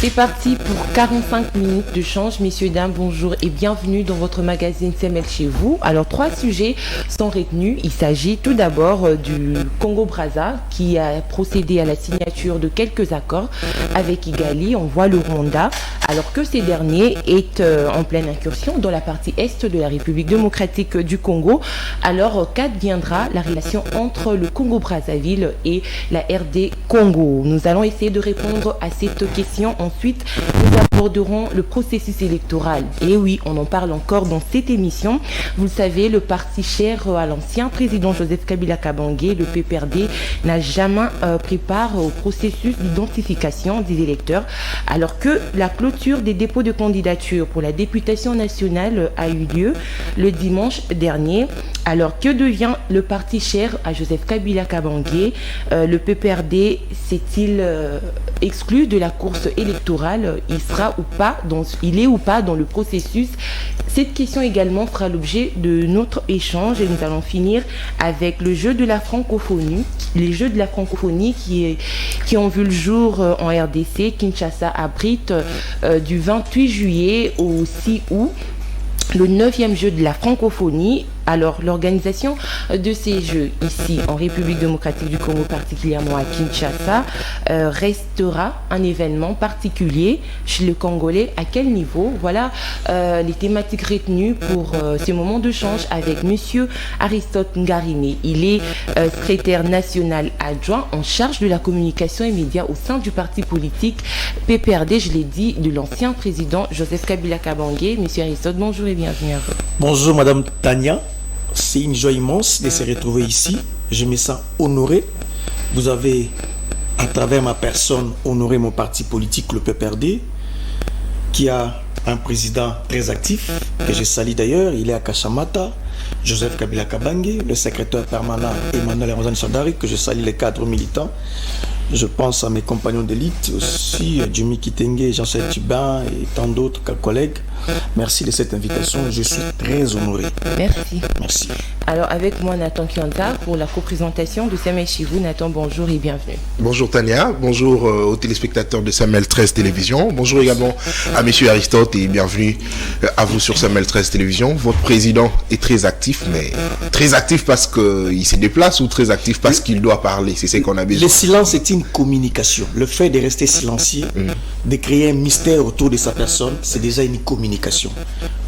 C'est parti pour 45 minutes de change. Messieurs, dames, bonjour et bienvenue dans votre magazine CML chez vous. Alors, 3 sujets sont retenus. Il s'agit tout d'abord du Congo-Brazza qui a procédé à la signature de quelques accords avec Kigali. On voit le Rwanda, alors que ces derniers est en pleine incursion dans la partie est de la République démocratique du Congo. Alors, qu'adviendra la relation entre le Congo-Brazzaville et la RD Congo? Nous allons essayer de répondre à cette question. Ensuite, nous aborderons le processus électoral. Et oui, on en parle encore dans cette émission. Vous le savez, le parti cher à l'ancien président Joseph Kabila Kabange, le PPRD, n'a jamais pris part au processus d'identification des électeurs, alors que la clôture des dépôts de candidature pour la députation nationale a eu lieu le dimanche dernier. Alors, que devient le parti cher à Joseph Kabila Kabange? Le PPRD s'est-il exclu de la course électorale? Il est ou pas dans le processus? Cette question également fera l'objet de notre échange et nous allons finir avec le jeu de la francophonie. Les jeux de la francophonie qui ont vu le jour en RDC. Kinshasa abrite du 28 juillet au 6 août le 9e jeu de la francophonie. Alors, l'organisation de ces jeux ici en République démocratique du Congo, particulièrement à Kinshasa, restera un événement particulier chez le Congolais. À quel niveau? Voilà les thématiques retenues pour ce moment de change avec Monsieur Aristote Ngarimé. Il est secrétaire national adjoint en charge de la communication et médias au sein du parti politique PPRD, je l'ai dit, de l'ancien président Joseph Kabila Kabange. Monsieur Aristote, bonjour et bienvenue à vous. Bonjour Madame Tania. C'est une joie immense de se retrouver ici. Je me sens honoré. Vous avez, à travers ma personne, honoré mon parti politique, le PPRD, qui a un président très actif, que je salue d'ailleurs. Il est à Kashamata, Joseph Kabila Kabange, le secrétaire permanent Emmanuel Ramazani Sadari, que je salue les cadres militants. Je pense à mes compagnons d'élite aussi, Jimmy Kitenge, Jean-Charles Tubin et tant d'autres collègues. Merci de cette invitation, je suis très honoré. Merci. Merci. Alors avec moi Nathan Kianta pour la co-présentation de Samuel chez vous. Nathan, bonjour et bienvenue. Bonjour Tania, bonjour aux téléspectateurs de Samuel 13 Télévision. Bonjour également à Monsieur Aristote et bienvenue à vous sur Samuel 13 Télévision. Votre président est très actif, mais très actif parce qu'il se déplace ou très actif parce qu'il doit parler? C'est ce qu'on a besoin. Le silence est une communication. Le fait de rester silencieux, de créer un mystère autour de sa personne, c'est déjà une communication.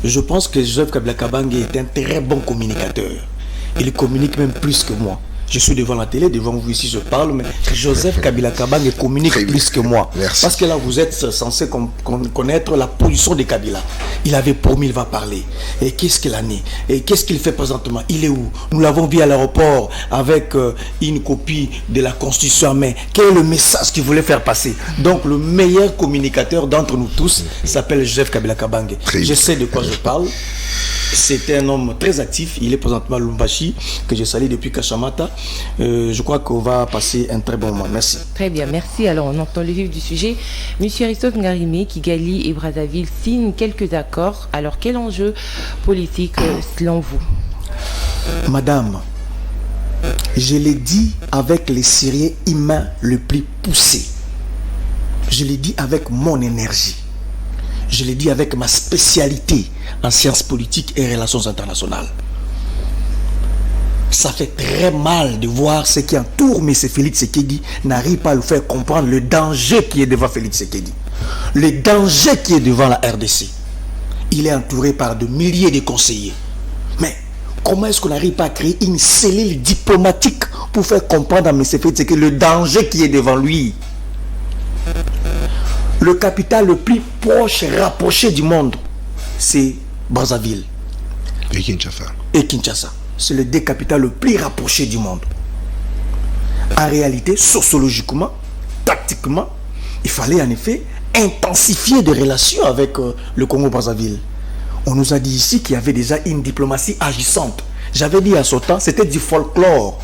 Je pense que Joseph Kabila Kabange est un très bon communicateur. Il communique même plus que moi. Je suis devant la télé, devant vous ici, je parle, mais Joseph Kabila Kabange communique plus que moi. Merci. Parce que là, vous êtes censé connaître la position de Kabila. Il avait promis, il va parler. Et qu'est-ce qu'il en est? Et qu'est-ce qu'il fait présentement? Il est où? Nous l'avons vu à l'aéroport avec une copie de la Constitution en main. Quel est le message qu'il voulait faire passer? Donc, le meilleur communicateur d'entre nous tous s'appelle Joseph Kabila Kabange. Je sais de quoi je parle. C'est un homme très actif. Il est présentement à Lumbashi, que je salue depuis Kashamata. Je crois qu'on va passer un très bon moment. Merci. Très bien, merci. Alors, on entend le vif du sujet. Monsieur Aristote Ngarimé, Kigali et Brazzaville signent quelques accords. Alors, quel enjeu politique selon vous? Madame, je l'ai dit avec les sérieux humains le plus poussé. Je l'ai dit avec mon énergie. Je l'ai dit avec ma spécialité en sciences politiques et relations internationales. Ça fait très mal de voir ce qui entoure M. Félix Tshisekedi n'arrive pas à le faire comprendre le danger qui est devant Félix Tshisekedi. Le danger qui est devant la RDC. Il est entouré par de milliers de conseillers. Mais comment est-ce qu'on n'arrive pas à créer une cellule diplomatique pour faire comprendre à M. Félix Tshisekedi le danger qui est devant lui? Le capital le plus proche, rapproché du monde, c'est Brazzaville. Et Kinshasa. C'est le deux capitales le plus rapproché du monde. En réalité, sociologiquement, tactiquement, il fallait en effet intensifier des relations avec le Congo-Brazzaville. On nous a dit ici qu'il y avait déjà une diplomatie agissante. J'avais dit à ce temps, c'était du folklore.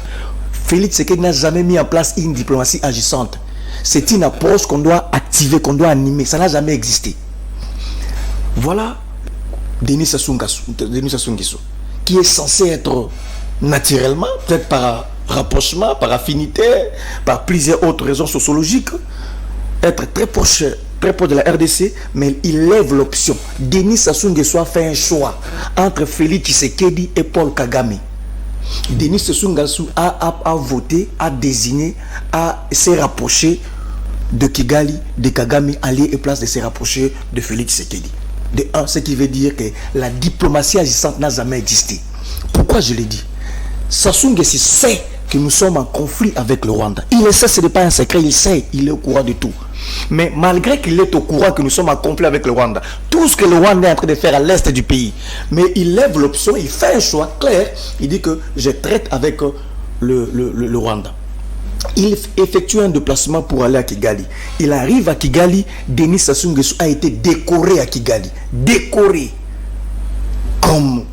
Félix Tshisekedi n'a jamais mis en place une diplomatie agissante. C'est une approche qu'on doit activer, qu'on doit animer. Ça n'a jamais existé. Voilà Denis Sassou Nguesso, qui est censé être naturellement, peut-être par rapprochement, par affinité, par plusieurs autres raisons sociologiques, être très proche très proche de la RDC, mais il lève l'option. Denis Sassou Nguesso a fait un choix entre Félix Tshisekedi et Paul Kagame. Denis Sassou Nguesso a voté, a désigné, s'est rapproché de Kigali, de Kagame, allié et place de se rapprocher de Félix Tshisekedi. De un, ce qui veut dire que la diplomatie agissante n'a jamais existé. Pourquoi je l'ai dit? Sassou Nguesso sait que nous sommes en conflit avec le Rwanda. Il le sait, ce n'est pas un secret, il sait, il est au courant de tout. Mais malgré qu'il est au courant que nous sommes en conflit avec le Rwanda, tout ce que le Rwanda est en train de faire à l'est du pays, mais il lève l'option, il fait un choix clair, il dit que je traite avec le Rwanda. Il effectue un déplacement pour aller à Kigali. Il arrive à Kigali, Denis Sassou Nguesso a été décoré à Kigali. Décoré comme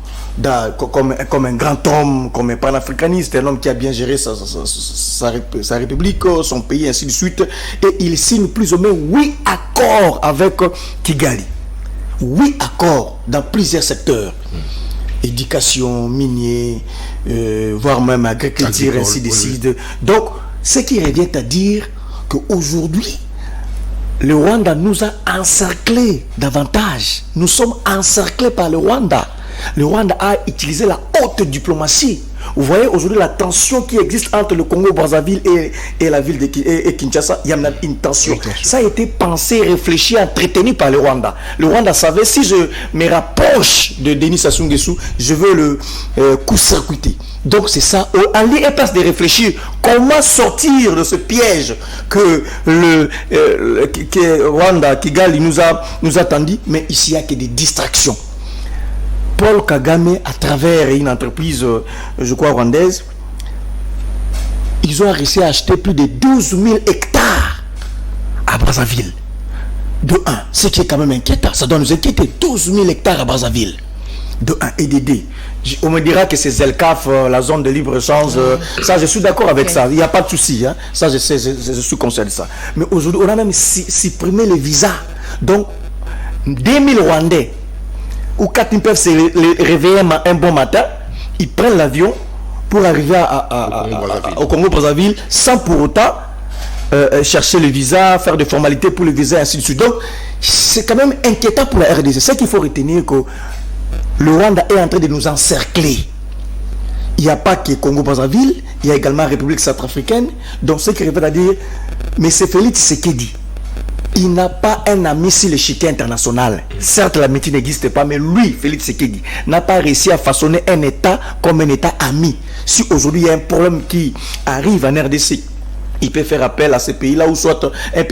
un grand homme, comme un panafricaniste, un homme qui a bien géré sa république, son pays, ainsi de suite. Et il signe plus ou moins 8 accords avec Kigali. 8 accords dans plusieurs secteurs. Éducation, minier, voire même agriculture, ainsi de suite. Donc, ce qui revient à dire qu'aujourd'hui, le Rwanda nous a encerclés davantage. Nous sommes encerclés par le Rwanda. Le Rwanda a utilisé la haute diplomatie. Vous voyez aujourd'hui la tension qui existe entre le Congo-Brazzaville et la ville de Kinshasa. Il y a une tension. Ça a été pensé, réfléchi, entretenu par le Rwanda. Le Rwanda savait, si je me rapproche de Denis Sassou Nguesso, je veux le coup-circuiter. Donc c'est ça. Aller est place de réfléchir comment sortir de ce piège que Rwanda, Kigali nous a tendu. Mais ici, il n'y a que des distractions. Paul Kagame, à travers une entreprise, je crois, rwandaise, ils ont réussi à acheter plus de 12 000 hectares à Brazzaville. De 1, ce qui est quand même inquiétant, ça doit nous inquiéter. 12 000 hectares à Brazzaville. De 1 et de 2. On me dira que c'est Zelkaf, la zone de libre-échange, ça je suis d'accord avec ça, il n'y a pas de souci, hein. Ça je sais, je suis conscient de ça. Mais aujourd'hui, on a même supprimé les visas. Donc, 2000 Rwandais, ou quand ils peuvent se réveiller un bon matin, ils prennent l'avion pour arriver au Congo-Brazzaville sans pour autant chercher le visa, faire des formalités pour le visa, et ainsi de suite. Donc, c'est quand même inquiétant pour la RDC. C'est qu'il faut retenir que le Rwanda est en train de nous encercler. Il n'y a pas que Congo-Brazzaville, il y a également la République centrafricaine. Donc, ce qui revient à dire, mais c'est Félix Tshisekedi. Il n'a pas un ami sur l'échiquier international. Certes, l'amitié n'existe pas, mais lui, Félix Tshisekedi, n'a pas réussi à façonner un État comme un État ami. Si aujourd'hui il y a un problème qui arrive en RDC, il peut faire appel à ces pays-là ou soit...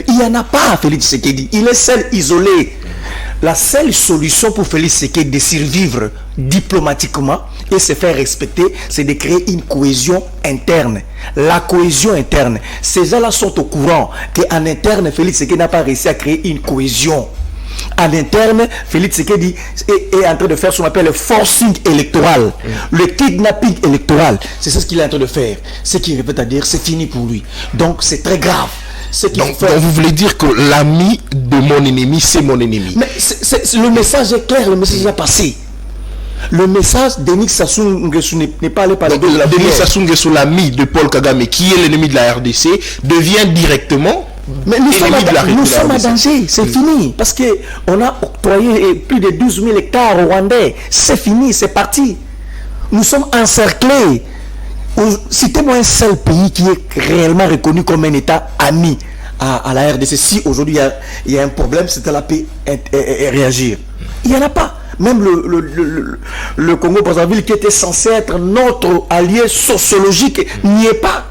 Il n'y en a pas, Félix Tshisekedi. Il est seul, isolé. La seule solution pour Félix Tshisekedi de survivre diplomatiquement et se faire respecter, c'est de créer une cohésion interne. La cohésion interne. Ces gens-là sont au courant qu'en interne, Félix Tshisekedi n'a pas réussi à créer une cohésion. En interne, Félix Tshisekedi est en train de faire ce qu'on appelle le forcing électoral, le kidnapping électoral. C'est ce qu'il est en train de faire. Ce qui répète à dire, c'est fini pour lui. Donc c'est très grave. Donc vous voulez dire que l'ami de mon ennemi, c'est mon ennemi. Mais le message est clair, le message est passé. Le message, Denis Sassou Nguesso n'est pas allé par le dos de la Denis Sassou Nguesso, l'ami de Paul Kagame, qui est l'ennemi de la RDC, devient directement... Mais nous sommes en danger, c'est fini. Parce qu'on a octroyé plus de 12 000 hectares au Rwandais. C'est fini, c'est parti. Nous sommes encerclés. Citez-moi un seul pays qui est réellement reconnu comme un État ami à la RDC. Si aujourd'hui il y a un problème, c'est à la paix et réagir. Il n'y en a pas. Même le Congo-Brazzaville, qui était censé être notre allié sociologique, n'y est pas.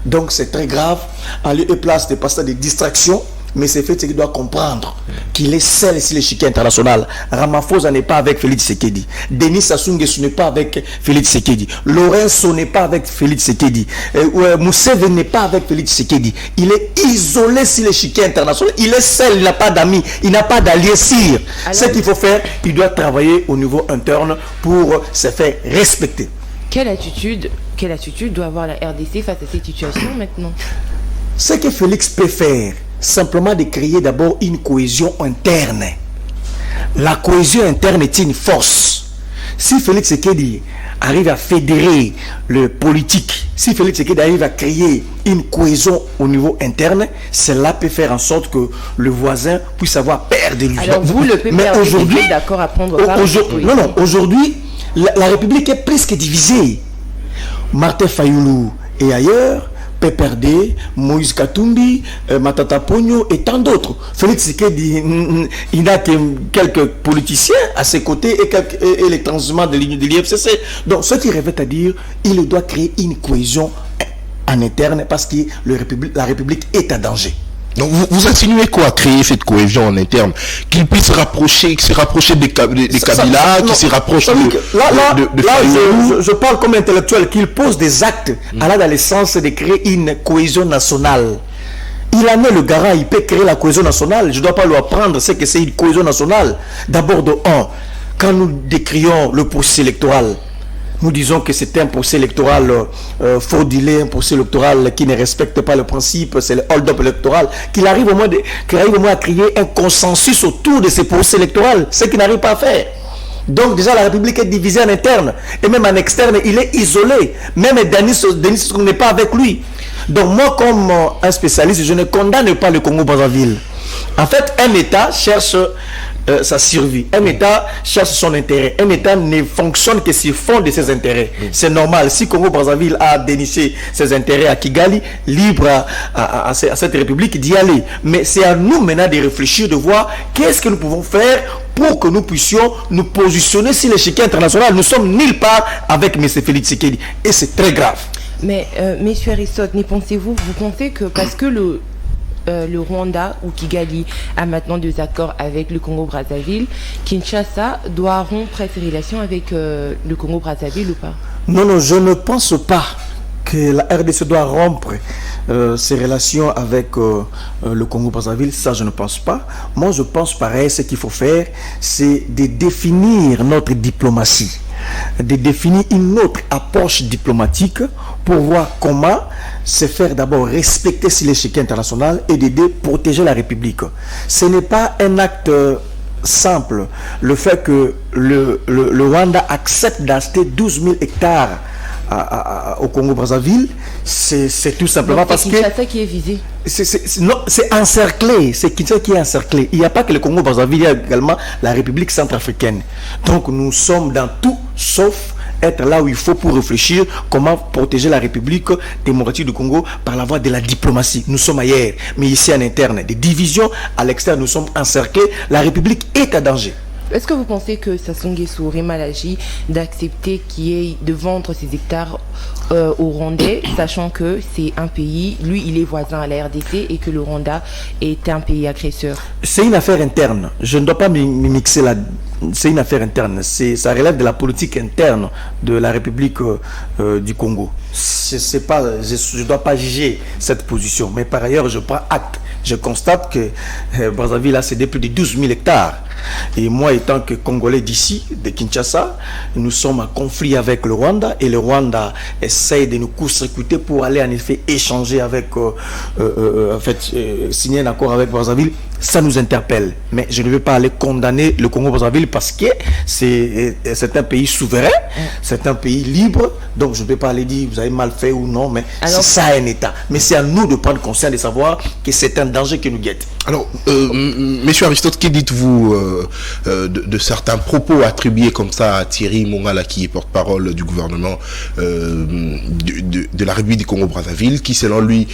Donc c'est très grave. En lieu et place de passer des distractions, mais c'est fait ce qu'il doit comprendre qu'il est seul sur l'échiquier international. Ramaphosa n'est pas avec Félix Tshisekedi. Denis Sassou Nguesso n'est pas avec Félix Tshisekedi. Lorenzo n'est pas avec Félix Tshisekedi. Museveni n'est pas avec Félix Tshisekedi. Il est isolé sur l'échiquier international. Il est seul, il n'a pas d'amis, il n'a pas d'alliés sire. Ce qu'il faut faire, il doit travailler au niveau interne pour se faire respecter. Quelle attitude doit avoir la RDC face à cette situation maintenant? Ce que Félix peut faire, simplement de créer d'abord une cohésion interne. La cohésion interne est une force. si Félix Tshisekedi arrive à fédérer le politique, si Félix Tshisekedi arrive à créer une cohésion au niveau interne, cela peut faire en sorte que le voisin puisse avoir peur de lui. Alors vous, le PPRD, mais aujourd'hui, vous êtes d'accord à prendre part non, aujourd'hui, la République est presque divisée. Martin Fayoulou et ailleurs, PPRD, Moïse Katumbi, Matata Pogno et tant d'autres. Félix Tshisekedi, il n'a que quelques politiciens à ses côtés et les transhumants de l'IFCC. Donc, ce qui revient à dire, il doit créer une cohésion en interne parce que la République est en danger. Donc vous insinuez quoi, créer cette cohésion en interne, qu'il puisse se rapprocher des Kabila, qui se rapproche de je parle comme intellectuel, qu'il pose des actes allant dans le sens de créer une cohésion nationale. Il en est le garant, il peut créer la cohésion nationale. Je ne dois pas lui apprendre ce que c'est une cohésion nationale. D'abord quand nous décrions le processus électoral, nous disons que c'est un procès électoral frauduleux, un procès électoral qui ne respecte pas le principe, c'est le hold-up électoral, qu'il arrive au moins à créer un consensus autour de ces procès électoraux, ce qu'il n'arrive pas à faire. Donc déjà la République est divisée en interne, et même en externe, il est isolé. Même Denis n'est pas avec lui. Donc moi, comme un spécialiste, je ne condamne pas le Congo-Brazzaville. En fait, un État cherche sa survie. Un État cherche son intérêt. Un État ne fonctionne que sur fond de ses intérêts. C'est normal. Si Congo-Brazzaville a déniché ses intérêts à Kigali, libre à cette République d'y aller. Mais c'est à nous maintenant de réfléchir, de voir qu'est-ce que nous pouvons faire pour que nous puissions nous positionner sur l'échiquier international. Nous sommes nulle part avec M. Félix Tshisekedi. Et c'est très grave. Mais, monsieur Aristote, vous pensez que parce que le Rwanda ou Kigali a maintenant des accords avec le Congo-Brazzaville, Kinshasa doit rompre ses relations avec le Congo-Brazzaville ou pas? Non, je ne pense pas que la RDC doit rompre ses relations avec le Congo-Brazzaville. Ça, je ne pense pas. Moi, je pense pareil, ce qu'il faut faire, c'est de définir notre diplomatie, de définir une autre approche diplomatique pour voir comment se faire d'abord respecter sur l'échiquier international et d'aider protéger la République. Ce n'est pas un acte simple. Le fait que le Rwanda accepte d'acheter 12 000 hectares au Congo-Brazzaville, c'est tout simplement donc, parce que... C'est Kinshasa qui est visé. C'est encerclé, c'est Kinshasa qui est encerclé. Il n'y a pas que le Congo-Brazzaville, il y a également la République centrafricaine. Donc nous sommes dans tout sauf être là où il faut pour réfléchir comment protéger la République démocratique du Congo par la voie de la diplomatie. Nous sommes ailleurs, mais ici en interne, des divisions, à l'externe nous sommes encerclés, la République est en danger. Est-ce que vous pensez que Sassou Nguesso aurait mal agi d'accepter de vendre ses hectares au Rwandais, sachant que c'est un pays, lui il est voisin à la RDC et que le Rwanda est un pays agresseur? C'est une affaire interne. Je ne dois pas m'y mixer là. C'est une affaire interne. Ça relève de la politique interne de la République du Congo. Je ne dois pas juger cette position. Mais par ailleurs, je prends acte. Je constate que Brazzaville a cédé plus de 12 000 hectares. Et moi, étant que Congolais d'ici, de Kinshasa, nous sommes en conflit avec le Rwanda. Et le Rwanda essaye de nous court-circuiter pour aller en effet échanger avec, signer un accord avec Brazzaville. Ça nous interpelle. Mais je ne veux pas aller condamner le Congo-Brazzaville parce que c'est un pays souverain, c'est un pays libre. Donc je ne peux pas aller dire vous avez mal fait ou non, mais c'est ça un État. Mais c'est à nous de prendre conscience de savoir que c'est un danger qui nous guette. Alors, Monsieur Aristote, que dites-vous de certains propos attribués comme ça à Thierry Mongala, qui est porte-parole du gouvernement de la République du Congo-Brazzaville, qui selon lui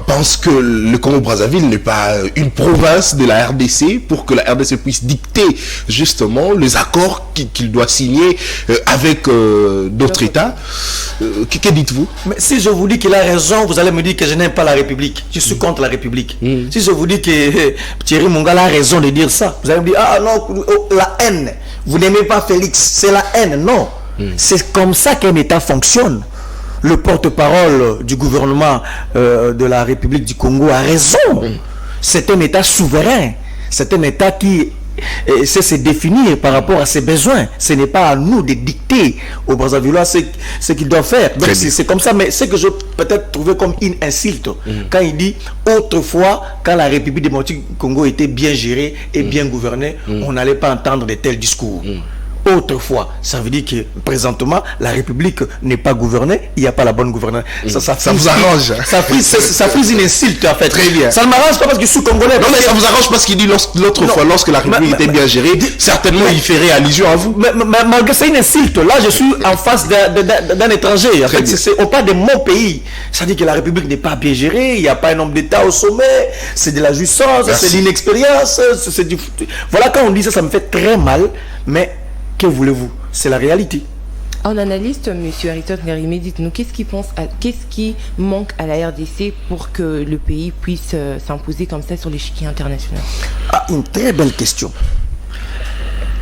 pense que le Congo-Brazzaville n'est pas une province de la RDC pour que la RDC puisse dicter justement les accords qu'il doit signer avec d'autres États. Que dites-vous? Mais si je vous dis qu'il a raison, vous allez me dire que je n'aime pas la République. Je suis contre la République. Si je vous dis que Thierry Mongala a raison de dire ça, vous allez me dire ah non, la haine. Vous n'aimez pas Félix, c'est la haine. Non. C'est comme ça qu'un État fonctionne. Le porte-parole du gouvernement de la République du Congo a raison. C'est un État souverain. C'est un État qui sait se définir par rapport à ses besoins. Ce n'est pas à nous de dicter aux Brazzavillois ce qu'ils doivent faire. Donc c'est comme ça. Mais ce que je peut-être trouvé comme une insulte, quand il dit autrefois, quand la République démocratique du Congo était bien gérée et bien gouvernée, on n'allait pas entendre de tels discours. autrefois. Ça veut dire que présentement, la République n'est pas gouvernée, il n'y a pas la bonne gouvernance. Ça vous arrange. Ça frise une insulte en fait. Très bien. Ça ne m'arrange pas parce que je suis congolais. Non, mais ça vous arrange parce qu'il dit l'autre fois, lorsque la République était bien gérée, certainement il ferait allusion à vous. Mais malgré c'est une insulte. Là, je suis en face d'un étranger. En fait, on parle de mon pays. Ça dit que la République n'est pas bien gérée, il n'y a pas un homme d'État au sommet, c'est de la jouissance, c'est de l'inexpérience. Voilà, quand on dit ça, ça me fait très mal. Mais que voulez-vous? C'est la réalité. En analyste, M. Aristote Ngarimé, dites-nous, qu'est-ce qui manque à la RDC pour que le pays puisse s'imposer comme ça sur l'échiquier international? Une très belle question.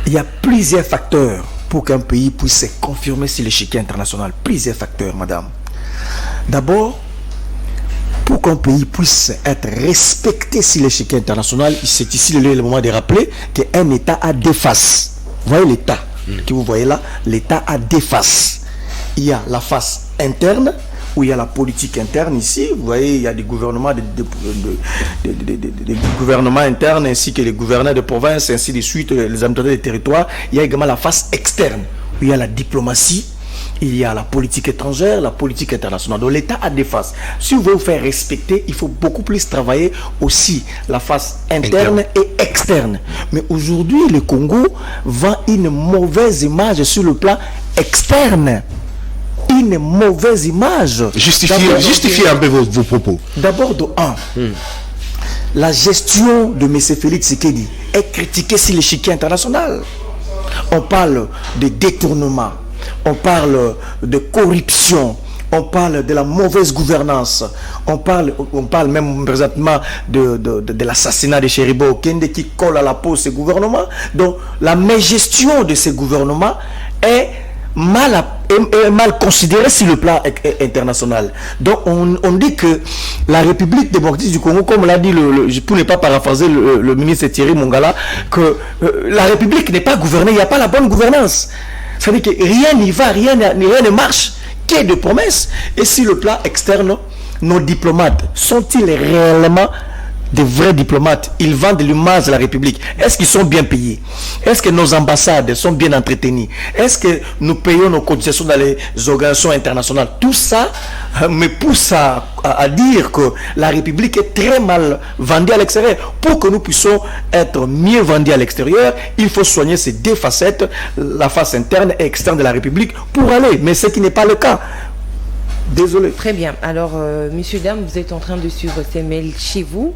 Il y a plusieurs facteurs pour qu'un pays puisse se confirmer sur l'échiquier international. Plusieurs facteurs, madame. D'abord, pour qu'un pays puisse être respecté sur l'échiquier international, c'est ici le moment de rappeler qu'un État a deux faces. Vous voyez l'État que vous voyez là, l'État a deux faces. Il y a la face interne, où il y a la politique interne ici. Vous voyez, il y a des gouvernements, des gouvernements internes, ainsi que les gouverneurs de province, ainsi de suite, les administrateurs des territoires. Il y a également la face externe, où il y a la diplomatie, il y a la politique étrangère, la politique internationale. Donc l'État a des faces. Si vous voulez vous faire respecter, il faut beaucoup plus travailler aussi la face interne et externe. Mais aujourd'hui, le Congo vend une mauvaise image sur le plan externe. Une mauvaise image. Justifiez un peu vos propos. D'abord, la gestion de M. Félix Tshisekedi est critiquée sur l'échiquier international. On parle de détournement. On parle de corruption, on parle de la mauvaise gouvernance, on parle même présentement de l'assassinat de Cheribo Okende qui colle à la peau ce gouvernement. Donc la mégestion de ces gouvernements est mal considérée sur le plan international. Donc on dit que la République démocratique du Congo, comme l'a dit, pour ne pas paraphraser le ministre Thierry Mongala, que la République n'est pas gouvernée, il n'y a pas la bonne gouvernance. Ça veut dire que rien n'y va, rien ne marche, qu'il y ait de promesses. Et sur le plan externe, nos diplomates sont-ils réellement des vrais diplomates? Ils vendent l'image de la République. Est-ce qu'ils sont bien payés? Est-ce que nos ambassades sont bien entretenues? Est-ce que nous payons nos cotisations dans les organisations internationales? Tout ça me pousse à dire que la République est très mal vendue à l'extérieur. Pour que nous puissions être mieux vendus à l'extérieur, il faut soigner ces deux facettes, la face interne et externe de la République, pour aller. Mais ce qui n'est pas le cas. Désolé. Très bien. Alors, messieurs, dames, vous êtes en train de suivre ces mails chez vous.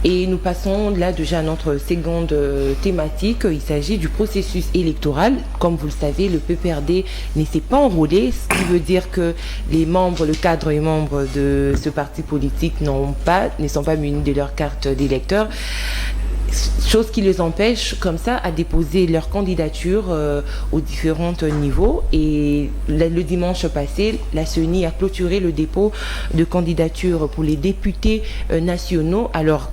Et nous passons là déjà à notre seconde thématique. Il s'agit du processus électoral. Comme vous le savez, le PPRD ne s'est pas enrôlé, ce qui veut dire que le cadre et membres de ce parti politique ne sont pas munis de leur carte d'électeur. Chose qui les empêche comme ça à déposer leur candidature aux différents niveaux. Et le dimanche passé, la CENI a clôturé le dépôt de candidature pour les députés nationaux. Alors,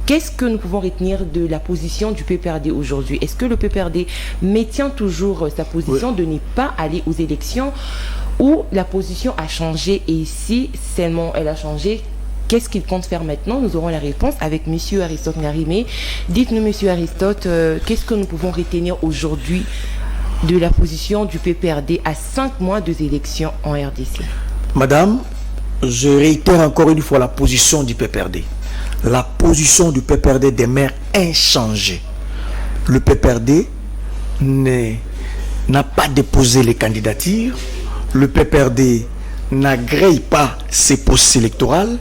qu'est-ce que nous pouvons retenir de la position du PPRD aujourd'hui? Est-ce que le PPRD maintient toujours sa position de ne pas aller aux élections, ou la position a changé? Et si seulement elle a changé, qu'est-ce qu'il compte faire maintenant? Nous aurons la réponse avec M. Aristote Ngarimé. Dites-nous, M. Aristote, qu'est-ce que nous pouvons retenir aujourd'hui de la position du PPRD à 5 mois des élections en RDC? Madame, je réitère encore une fois la position du PPRD. La position du PPRD demeure inchangée. Le PPRD n'a pas déposé les candidatures. Le PPRD n'agrée pas ses processus électoraux.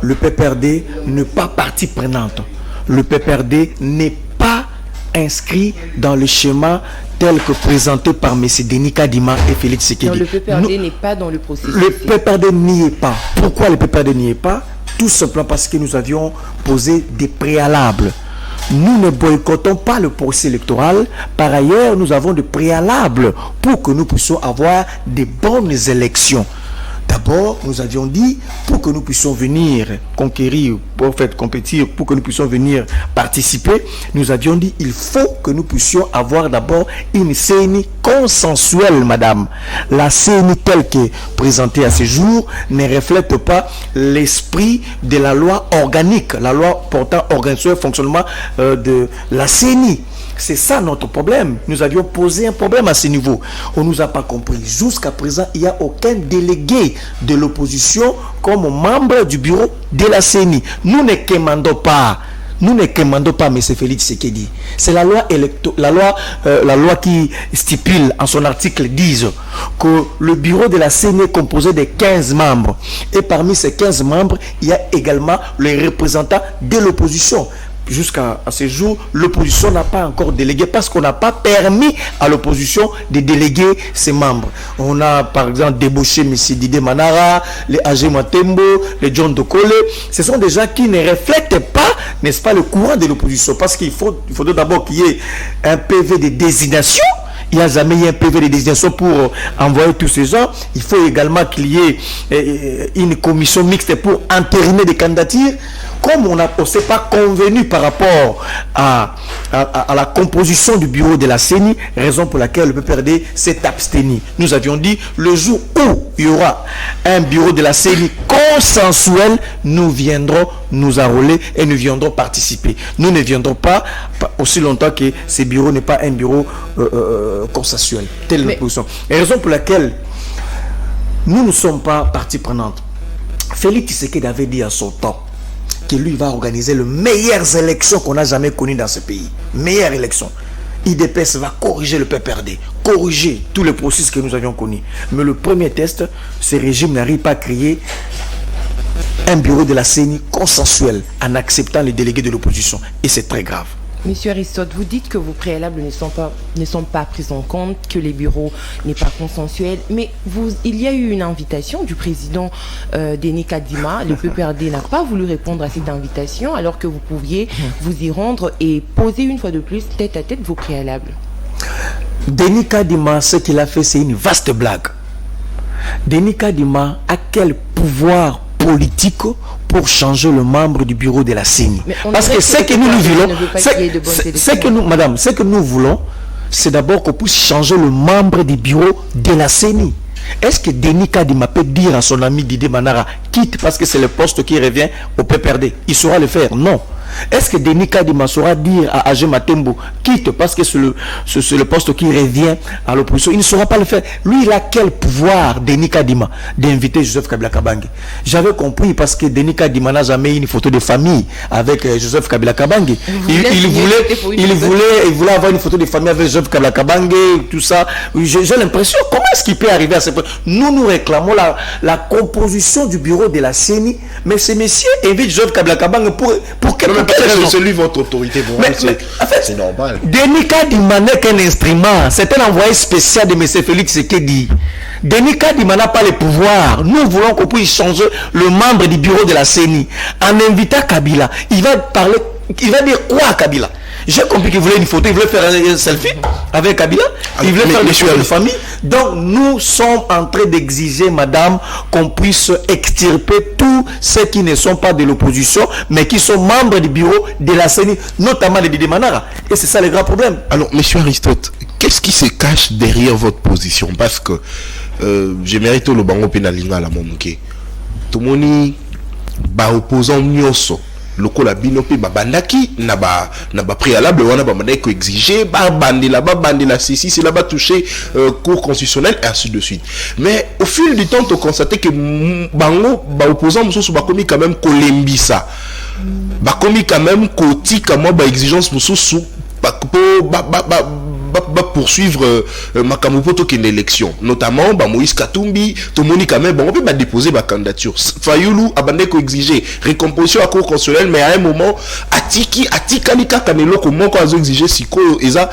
Le PPRD n'est pas partie prenante. Le PPRD n'est pas inscrit dans le schéma tel que présenté par M. Denis Kadima et Félix Tshisekedi. Non, le PPRD n'est pas dans le processus. Le PPRD n'y est pas. Pourquoi le PPRD n'y est pas? Tout simplement parce que nous avions posé des préalables. Nous ne boycottons pas le processus électoral. Par ailleurs, nous avons des préalables pour que nous puissions avoir des bonnes élections. D'abord, nous avions dit, pour que nous puissions venir conquérir, pour faire compétir, pour que nous puissions venir participer, nous avions dit, il faut que nous puissions avoir d'abord une CENI consensuelle, madame. La CENI telle que présentée à ce jour ne reflète pas l'esprit de la loi organique, la loi portant organisation et fonctionnement de la CENI. C'est ça notre problème. Nous avions posé un problème à ce niveau. On ne nous a pas compris. Jusqu'à présent, il n'y a aucun délégué de l'opposition comme membre du bureau de la CENI. Nous ne commandons pas. Nous ne commandons pas, M. Félix Tshisekedi. C'est la loi la loi qui stipule en son article 10 que le bureau de la CENI est composé de 15 membres. Et parmi ces 15 membres, il y a également les représentants de l'opposition. Jusqu'à ce jour, l'opposition n'a pas encore délégué parce qu'on n'a pas permis à l'opposition de déléguer ses membres. On a par exemple débauché M. Didé Manara, les AG Matembo, les John Dokole. Ce sont des gens qui ne reflètent pas, n'est-ce pas, le courant de l'opposition. Parce qu'il faudrait d'abord qu'il y ait un PV de désignation. Il n'y a jamais eu un PV de désignation pour envoyer tous ces gens. Il faut également qu'il y ait une commission mixte pour entériner des candidatures. Comme on ne s'est pas convenu par rapport à la composition du bureau de la CENI, raison pour laquelle le PPRD s'est abstenu. Nous avions dit, le jour où il y aura un bureau de la CENI consensuel, nous viendrons nous enrôler et nous viendrons participer. Nous ne viendrons pas aussi longtemps que ce bureau n'est pas un bureau consensuel. Telle est la position. Et raison pour laquelle nous ne sommes pas partie prenante. Félix Tshisekedi avait dit à son temps que lui va organiser les meilleures élections qu'on n'a jamais connues dans ce pays. Meilleures élections. IDPS va corriger le PPRD, corriger tous les processus que nous avions connus. Mais le premier test, ce régime n'arrive pas à créer un bureau de la CENI consensuel en acceptant les délégués de l'opposition. Et c'est très grave. Monsieur Aristote, vous dites que vos préalables ne sont pas pris en compte, que les bureaux n'est pas consensuel, mais il y a eu une invitation du président Denis Kadima. Le PPRD n'a pas voulu répondre à cette invitation alors que vous pouviez vous y rendre et poser une fois de plus tête à tête vos préalables. Denis Kadima, ce qu'il a fait, c'est une vaste blague. Denis Kadima a quel pouvoir politique pour changer le membre du bureau de la CENI? Parce que ce que nous voulons, ce que nous voulons, c'est d'abord qu'on puisse changer le membre du bureau de la CENI. Est-ce que Denis Kadima peut dire à son ami Didé Manara, quitte parce que c'est le poste qui revient au PPRD? Il saura le faire? Non. Est-ce que Denis Kadima saura dire à AG Matembo, quitte parce que c'est le poste qui revient à l'opposition? Il ne saura pas le faire. Lui, il a quel pouvoir, Denis Kadima, d'inviter Joseph Kabila Kabange? J'avais compris parce que Denis Kadima n'a jamais eu une photo de famille avec Joseph Kabila Kabange. Il voulait avoir une photo de famille avec Joseph Kabila Kabange, tout ça. J'ai l'impression, comment est-ce qu'il peut arriver à ce point? Nous réclamons la composition du bureau de la CENI, mais ces messieurs invitent Joseph Kabila Kabange pour que c'est lui votre autorité, c'est normal. Denis Kadima n'est qu'un instrument, c'est un envoyé spécial de M. Félix Tshisekedi. Denis Kadima n'a pas le pouvoir. Nous voulons qu'on puisse changer le membre du bureau de la CENI en invitant Kabila. Il va dire quoi à Kabila? J'ai compris qu'il voulait une photo, il voulait faire un selfie avec Kabila, il voulait faire des choses de famille. Donc nous sommes en train d'exiger, madame, qu'on puisse extirper tous ceux qui ne sont pas de l'opposition, mais qui sont membres du bureau de la CENI, notamment les Didé Manara. Et c'est ça le grand problème. Alors, monsieur Aristote, qu'est-ce qui se cache derrière votre position? Parce que je mérite le bango pénalinga à la monke. Tout le monde opposant nyoso. Lokola binopi babandaki na ba préalable wana ba mandai ko exiger ba bandela si c'est là-bas touché cour constitutionnelle et ainsi de suite. Mais au fil du temps on constate que bango ba opposant mususu ba komi quand même kolembisa ba komi quand même koti comme ba exigence mususu ba poursuivre Makamupoto qui est l'élection, notamment Moïse Katumbi, Tomoni quand même, on peut déposer ma candidature. Fayoulou abandé ko exiger récomposition à cour constitutionnelle, mais à un moment, Atikalika Kanelo comment qu'on a exigé si eza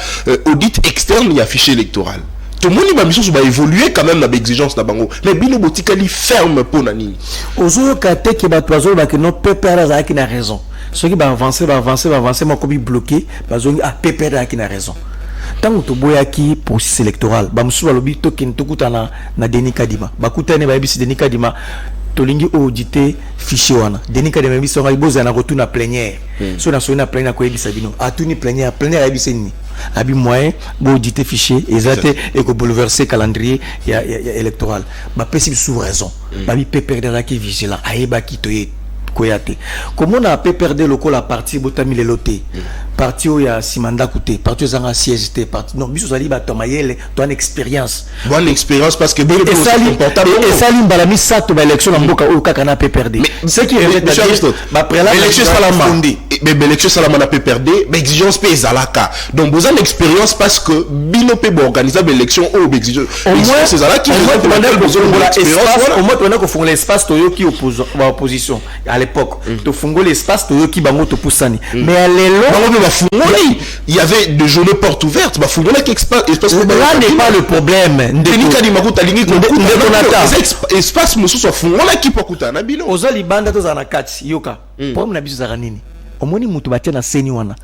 audit externe il y a fichier électoral. Tout le monde va évoluer quand même dans l'exigence de Bango. Mais Bino Botikali ferme pour Nani. Aujourd'hui, quand tu as que non, PPR qui a raison. Ceux qui vont avancer, mais comme bloqué, PPR qui a raison. tant que tu boyaki processus électoral ba musu balobi to ken to kutana na Denis Kadima ba kutane ba yebisi Denis Kadima tolingi auditer fichier wana Denis Kadima yebisi ngai boza na retour na plénière so na so na plénière ko yebisa bino atuni plénière yebisi ni abi moyen bo auditer fichier exacté et ko bouleverser calendrier ya électoral ba pesi sous raison ba bi peut perdre la qui vigilant ayeba ki to ye koyate comment on a peut perdre le col la partie botami le loté parti où il y a Simanda côté parti où a CST parti non biso zali ba tomayele ton expérience bonne expérience parce que et ça limbalami ça to ba élection na mboka o kaka na peut perdre ce qui revient ba préla élection salama mais élection salama na peut perdre mais exigence pe ezalaka donc besoin d'expérience parce que bino pe bo organiser l'élection au exigence au moins c'est là qui au moins on a ko fond l'espace to yo qui opposition à l'époque to fongo l'espace to yo qui bango to poussani mais à l'élo il y avait des journées portes ouvertes là n'est pas le problème espace mususu fungola ki pokuta na bino ozali banda to zana kati yoka problème na biso zaka nini omoni mutu batia na seni wana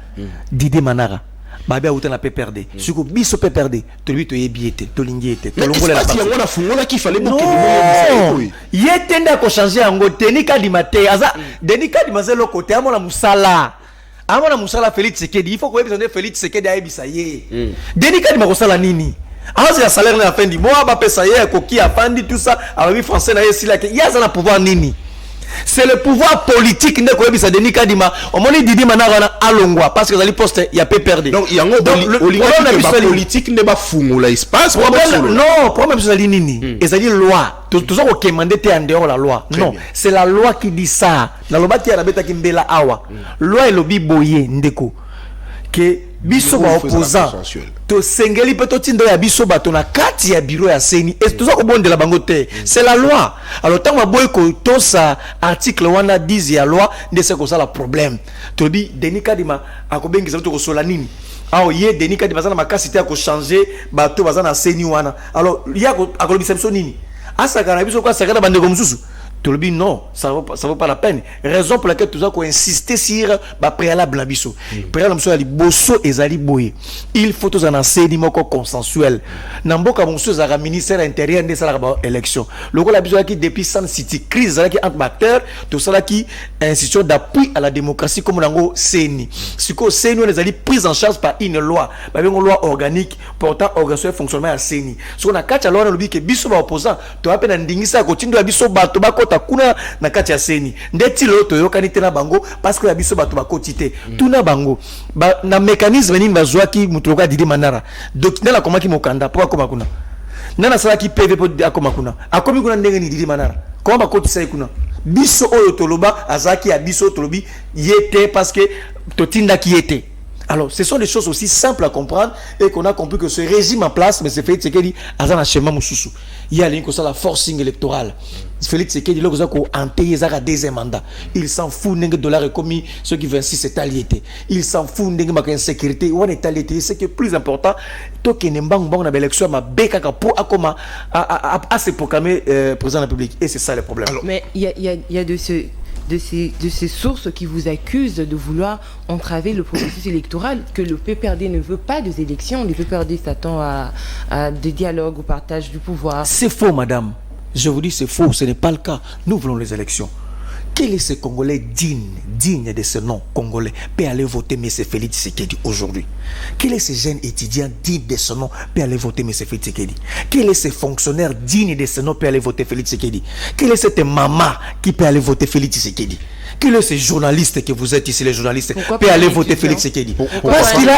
Didier Manara babe auta na pe perdre siko biso pe perdre to lui to yebiete to lingiete to longola la partie on fungola ki fallait pour que yetenda ko changer yango Denis Kadima te aza Denis Kadima zelo côté amona musala Félix Tshisekedi il faut que vous Félix Tshisekedi aibisa ye Denis Kadima ko sala nini alors il salaire na fin du mois ba pesa ye ko ki afandi tout ça alors français na yesila ke yaza na pouvoir nini c'est le pouvoir politique ne ko ebisa Denis Kadima au moni Didier Manara na alongwa parce que les postes il y a peu perdu donc il y a un politique ne ba fungola espace non problème c'est nini et ça dit loi tout ça ko kemande te en dehors la loi non c'est la loi qui dit ça la loi qui a beta ki mbela awa loi elobi boye ndeko que biso ba opposant to sengeli peto tindo ya biso bato na kati ya bureau ya seni et tout ça ko bondela bango te c'est la loi alors tant ma boy ko to sa article wana 10 ya loi de ce ko ça la problème to bi Denis Kadima akobengi za to ko sola nini ah ye Denis Kadima za na makasité ko changer bato baza na seni wana alors ya ko akolobisa biso nini asaka na biso ko asaka na bande ko mususu Tolobi non, ça vaut pas la peine. Raison pour laquelle tout ça qu'on insister sur ba préalable la biso. Préalable so ali bosso ezali boye. Il faut tous en enseigner moko consensuel. Namboka bonso za ministère intérieur de ça la élection. Le la biso qui depuis Sun City crise qui entre acteurs tout ça qui institution d'appui à la démocratie comme nango CENI. Siko CENI on ezali prise en charge par une loi. Ba une loi organique portant organisation fonctionnement à CENI. So na kacha loi lobi ke biso ba opposant to appelle ndingisa ko tindo biso bato bakota kuna na kati ya seni ndeti lo to yokani tena bango parce que ya biso bato bakoti te tuna bango ba na mécanisme nini bazwaki mutuloka Didier Manara donc na la komaki mokanda pour akoma kuna nana sala ki PV pour akoma kuna akomi kuna ndenge ni Didier Manara comment bakoti sai kuna biso oyo toloba azaki ya biso tolobi yete parce que totinda ki yete. Alors, ce sont des choses aussi simples à comprendre et qu'on a compris que ce régime en place, mais c'est Félix Tshisekedi, Azana Chema Moussoussou. Il y a la forcing électorale. Félix Tshisekedi, il a un pays à deuxième mandat. Il s'en fout de dollars et commis ceux qui 26 c'est aliété. Il s'en fout de la sécurité. On est aliété. Ce qui est plus important, toi qui n'es pas bon dans l'élection, ma békaka pour à se proclamer président de la République. Et c'est ça le problème. Alors, mais il y a de ces sources qui vous accusent de vouloir entraver le processus électoral, que le PPRD ne veut pas des élections. Le PPRD s'attend à des dialogues, au partage du pouvoir. C'est faux, madame. Je vous dis, c'est faux. Ce n'est pas le cas. Nous voulons les élections. Quel est ce Congolais digne de ce nom Congolais peut aller voter M. Félix Tshisekedi aujourd'hui? Quel est ce jeune étudiant digne de ce nom peut aller voter M. Félix Tshisekedi? Quel est ce fonctionnaire digne de ce nom peut aller voter Félix Tshisekedi? Quelle est cette maman qui peut aller voter Félix Tshisekedi? Quel est ce journaliste que vous êtes ici, les journalistes, peut aller voter Félix Tshisekedi? Parce qu'il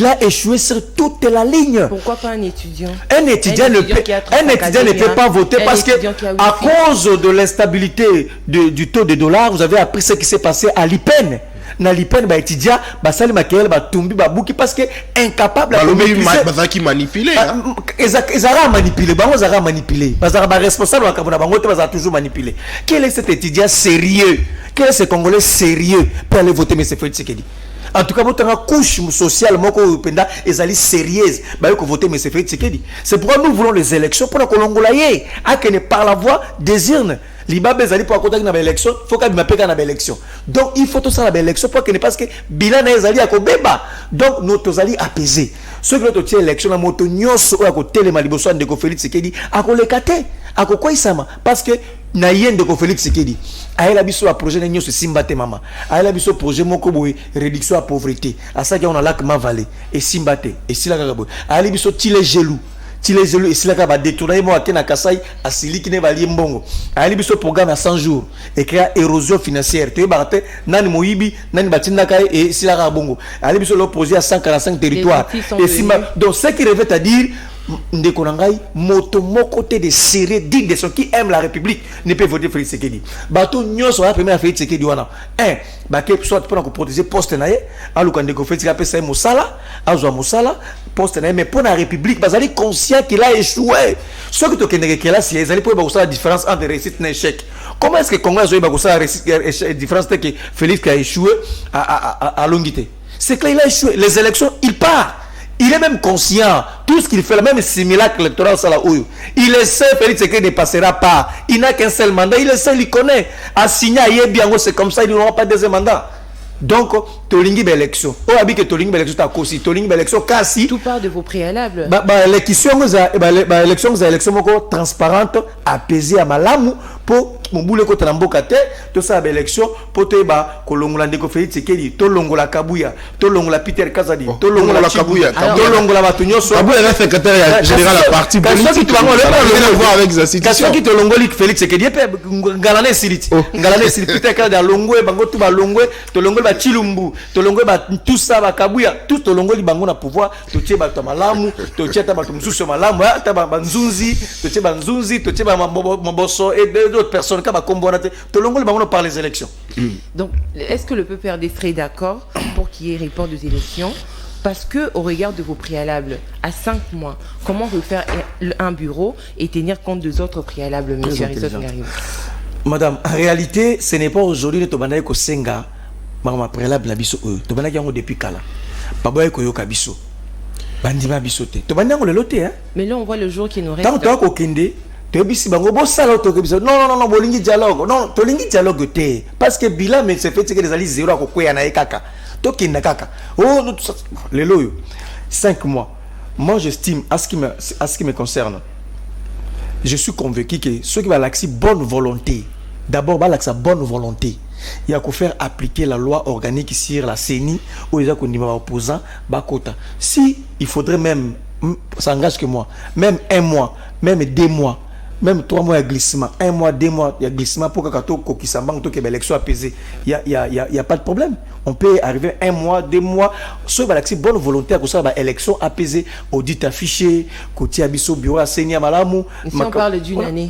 a échoué sur toute la ligne. Pourquoi pas un étudiant? Un étudiant ne peut pas voter parce que à cause de l'instabilité du taux de dollar, vous avez appris ce qui s'est passé à l'IPEN. Na l'IPEN ba étudiant ba sali makel ba tumbi ba buki parce que incapable à manipuler. Ezara manipuler, bango ezara manipuler. Bazara ba responsable wa kabona bango te bazara toujours manipuler. Quel est cet étudiant sérieux? Quel est ce Congolais sérieux pour aller voter M. Félix Tshisekedi? En tout cas, votre couche sociale, moko penda, ezali sérieuse, bah que voter M. Félix Tshisekedi. C'est pourquoi nous voulons les élections pour la Congolaye, à que par la voix désirne libabe ezali pour akota na élection faut ka bimapeka na élection donc il faut tout ça na élection pour que ne parce que bilan na ezali akobeba donc nous tozali apaiser ceux qui ont tiré élection na moto nyonso o akotelema liboso ndeko Félix Tshisekedi akolekate akokoisama parce que na yende ko Félix Tshisekedi ayela biso a projet nyonso simbate mama ayela biso projet moko boy réduction à pauvreté asa ki on a lac Mavale et simbate et sila ka boy ayela biso tile gelou et sila ka ba détourner mo akena kasai asili kine bali mbongo ayela biso programme à 100 jours et créer érosion financière te barate nani moyibi nani batinda kai et sila ka bongo ayela biso le projet à 145 territoires et simba donc ce qui revient à dire ndeko nangai moto moko te de serré digne de ceux qui aiment la République ne peut voter Félix Tshisekedi bato nyonso la première Félix Tshisekedi wana ba ke soit pour protéger poste naye aluka ndeko Félix ka pesa mosala azwa mosala poste naye mais pour la République bazali conscient qu'il a échoué ce que to kendeke kela si ezali pour ba la différence entre réussite et échec comment est-ce que Congo a ba la différence que Félix a échoué à Longité c'est que il a échoué les élections il part. Il est même conscient, tout ce qu'il fait, le même simulacre électoral, ça là où il le sait, Félix Tshisekedi ne passera pas. Il n'a qu'un seul mandat, il le sait, il connaît. A signé à bien, c'est comme ça, il n'aura pas de deuxième mandat. Donc, Tolingi l'élection. Oh, habite que Tolingi l'élection, t'as aussi Tolingi l'élection, kasi. Tout part de vos préalables. L'élection transparente, apaisée à Malamu pour mon boulot contre l'ambocate, tout ça, l'élection pour te ba kolongola ndeko Félix Tshisekedi, to longola Kabuya, to longola Peter Kazadi, to longola Kabuya, to longola Batunyo. Kabuya est secrétaire général à parti politique. Ça n'a voir avec sa situation. Quand qui te longoli Félix Tshisekedi, ngalane silit, ngalane silit Peter Kazadi, longwe bango tu ba longwe, to longwe ba Chilumbu, to longwe ba tout ça ba Kabuya, tout to longoli bango na pouvoir, to tie ba to malamu, to tie ta ba to msuso malamu, ta ba nzunzi, to tie ba nzunzi, to tie ba maboso et d'autres personnes. Par les élections. Donc, est-ce que le peuple RDC serait d'accord pour qu'il y ait report des élections? Parce que, au regard de vos préalables, à 5 mois, comment refaire un bureau et tenir compte des autres préalables, M. Aristote Ngariou? Madame, en réalité, ce n'est pas aujourd'hui que tu as senga, ma préalable na biso tu as depuis kala. Papa ko yoka biso. Bandima biso te. Tu as le loté hein. Mais là on voit le jour qui nous reste. Tant que okende non, bolingi dialogue. Non, tolingi dialogue te. Parce que bilan, mais c'est fait que les alliés zéro à kokoya na ekaka. Toki na kaka. Oh, les loyo. 5 mois. Moi, j'estime, à ce qui me concerne, je suis convaincu que ceux qui vont l'accès bonne volonté, d'abord, va l'accès bonne volonté. Il y a qu'à faire appliquer la loi organique sur la CENI, où il y a qu'on y va opposant, bakota. Si, il faudrait même, ça engage que moi, même 1 mois, même 2 mois, même 3 mois de glissement, 1 mois, 2 mois de glissement pour que l'élection apaisée. Il n'y a pas de problème. On peut arriver 1 mois, 2 mois. Soit l'accès bonne volonté à que ça l'élection apaisée, audit affiché, côté abisso bureau à Seigneur Malamu. Si on parle d'une année.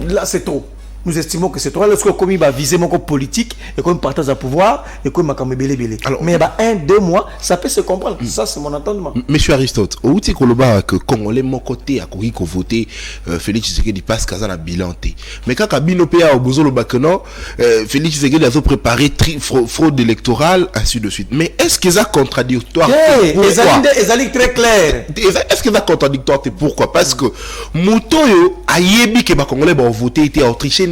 Là, c'est trop. Nous estimons que c'est trop. Lorsque comme il va viser mon politique et comme partage à pouvoir et comme il belé. Mais 1, 2 mois, ça peut se comprendre. Ça, c'est mon entendement. Monsieur Aristote, où tu as que Congolais, mon côté, à courir qu'on voter Félix Tshisekedi passe Kazan à bilan. Mais quand Kabino Péa au Bozolo Bakeno, Félix Tshisekedi a préparé fraude électorale, ainsi de suite. Mais est-ce que ça contradictoire? Les alliés très clairs. Est-ce que ça contradictoire? Pourquoi? Parce que Moutoyo a yébi que les Congolais vont voter était autriché.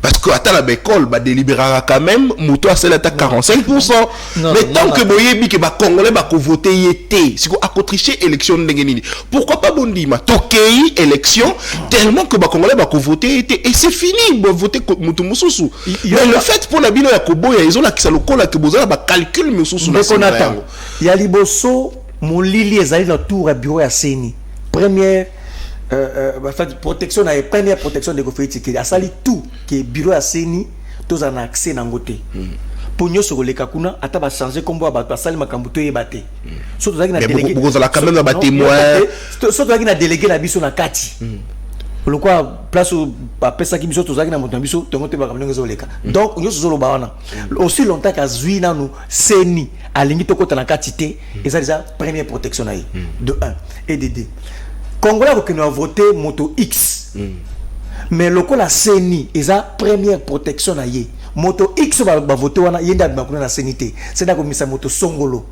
Parce que à la école bah délibérera quand même moto à celle à 45%. Mais tant que boyebi que ba congolais ba ko voter était si ko tricher élection ndengeni pourquoi pas bondima tokei élection tellement que ba congolais ba ko voter était et c'est fini bo voter moto mususu mais le fait pour la bino ya koboya ils ont la kisa lokola que bozala ba calcul mususu na konata ya liboso molili ezali na tour à bureau ya Seni première protection la première protection de Félix qui a sali tout qui bureau à Seni tous en accès nangote pour nous sur les kakuna ata ba changer comme ba sali makambu to yebate so to zaki na délégué beaucoup la quand même ba témoin so to zaki na délégué na biso na kati le quoi place ba pesa ki biso to zaki na moto biso to ngote ba kamnyo ngezoleka donc nous zo lo ba wana aussi longtemps qu'à zui na nous Seni alingi to kota na kati te et ça déjà première protection na de 1 et de 2 Congolais qui nous a voté moto X. Mais le coup la CENI est la première protection na ye. Moto X va voter wana yenda bakuna na CENI. C'est là comme ça moto songolo.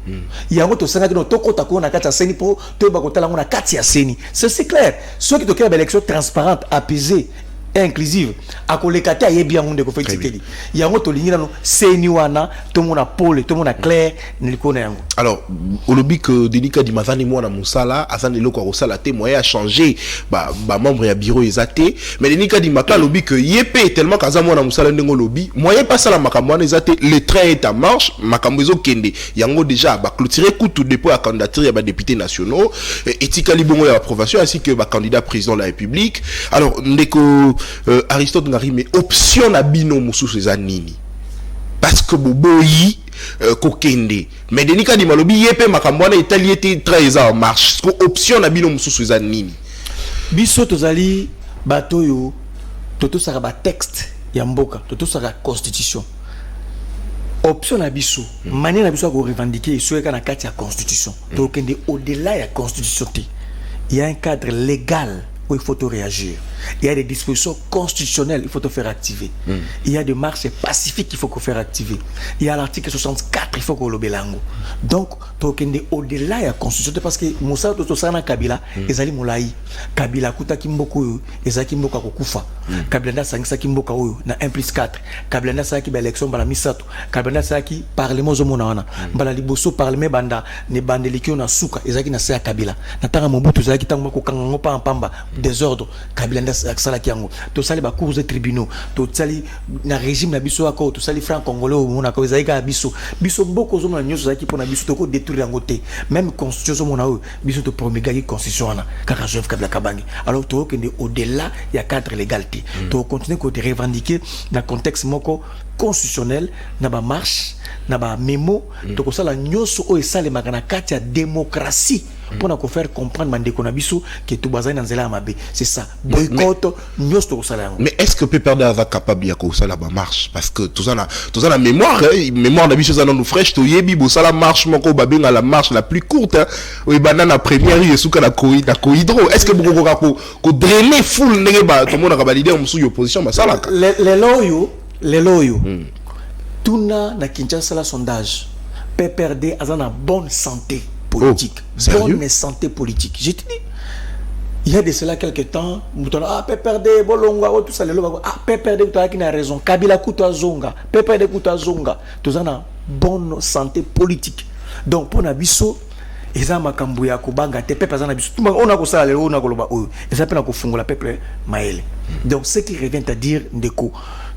Il y a moto sanga no toko tako na kati ya CENI pour te bakota la na kati ya CENI. C'est clair. Ceux qui toquent l'élection transparente, apaisée et inclusive akolekate ayebi yango ndeko fetikeli yango tolingira no seni wana to mona pole to mona clair nilikona yango. Alors olobi que Denika di mazani mwana musala azani loko ko sala te moyen a changer ba membre ya bureau ezate mais Denika di maka lobi que yepé tellement kaza mwana musala ndengo lobi moyen pas sala makambo wana ezate le train est en marche makambo ezo kende yango déjà ba clôturer coup dépôt à candidature ya ba députés nationaux etikali bongo ya approbation ainsi que ba candidat président de la République. Alors ndeko Aristote ngari mais option na bino mususu eza nini parce que boboyi kokende mais Denika di malobi yepe makambo wana etali ete très en marche ko option na bino mususu eza nini biso tozali bato yo toto saka ba texte ya mboka toto saka constitution option na biso manière na biso ko revendiquer soyeka na kati ya constitution to kende au-delà ya constitution te il y a un cadre légal où il faut réagir. Il y a des dispositions constitutionnelles, il faut te faire activer. Il y a des marches pacifiques qu'il faut faire activer. Il y a l'article 64, il faut qu'on le belango. Donc, au-delà de la constitution, parce que Moussa Tosana Kabila, ils allaient moulaï. Kabila Kuta Kimboko, ils allaient Kimboka Kufa. Kabila n'a Sangsa Kimboka, na 1+4. Kabila n'a Saki élection Bala Misato. Kabila n'a Saki Parlement Zomonawana. Bala Liboso Parlement Banda, ne Bandelikio na Souka, ils allaient na Kabila. Natanga Mobutu, ils allaient Kitango Kango Pamba, désordre. Kabila sala kiango to sali ba cours de tribunaux to sali na régime na biso akko to sali franc congolais mona ko zaika biso mboko zo na nyoso zaki pona biso to ko détruire yango te même constitution mona biso to promulguer constitution na kaka Joseph Kabila Kabange. Alors to kende au-delà il y a cadre légalité to continuer ko revendiquer dans contexte moko constitutionnel na ba marche na ba memo to ko sala nyoso o esale makana kati ya démocratie pour nous faire comprendre mandeko na biso que tout bazai na nzela mabe. C'est ça boycott nyoso to ko sala yango. Mais est-ce que Peperde est capable ya ko sala ba marche parce que tout ça na mémoire mémoire na biso za nous fraîche to yebi bo sala marche moko ba benga la marche la plus courte o banana première yesuka na koidro. Est-ce que boko ko drainer foule ndenge ba to mona ka ba leader musu opposition ba sala les loyo tuna na Kinshasa la sondage PPRD azana bonne santé politique. Bonne santé politique. J'ai dit il y a de cela quelques temps PPRD bolonga tout ça PPRD tu as qui a raison Kabila kuta zonga PPRD kuta zonga tout ana bonne santé politique. Donc pour nabiso eza makambo ya kobanga te pepe azana biso on a ko sala lelo on a ko loba oyo eza pena ko fungola pepe maele. Donc ce qui revient à dire ndeko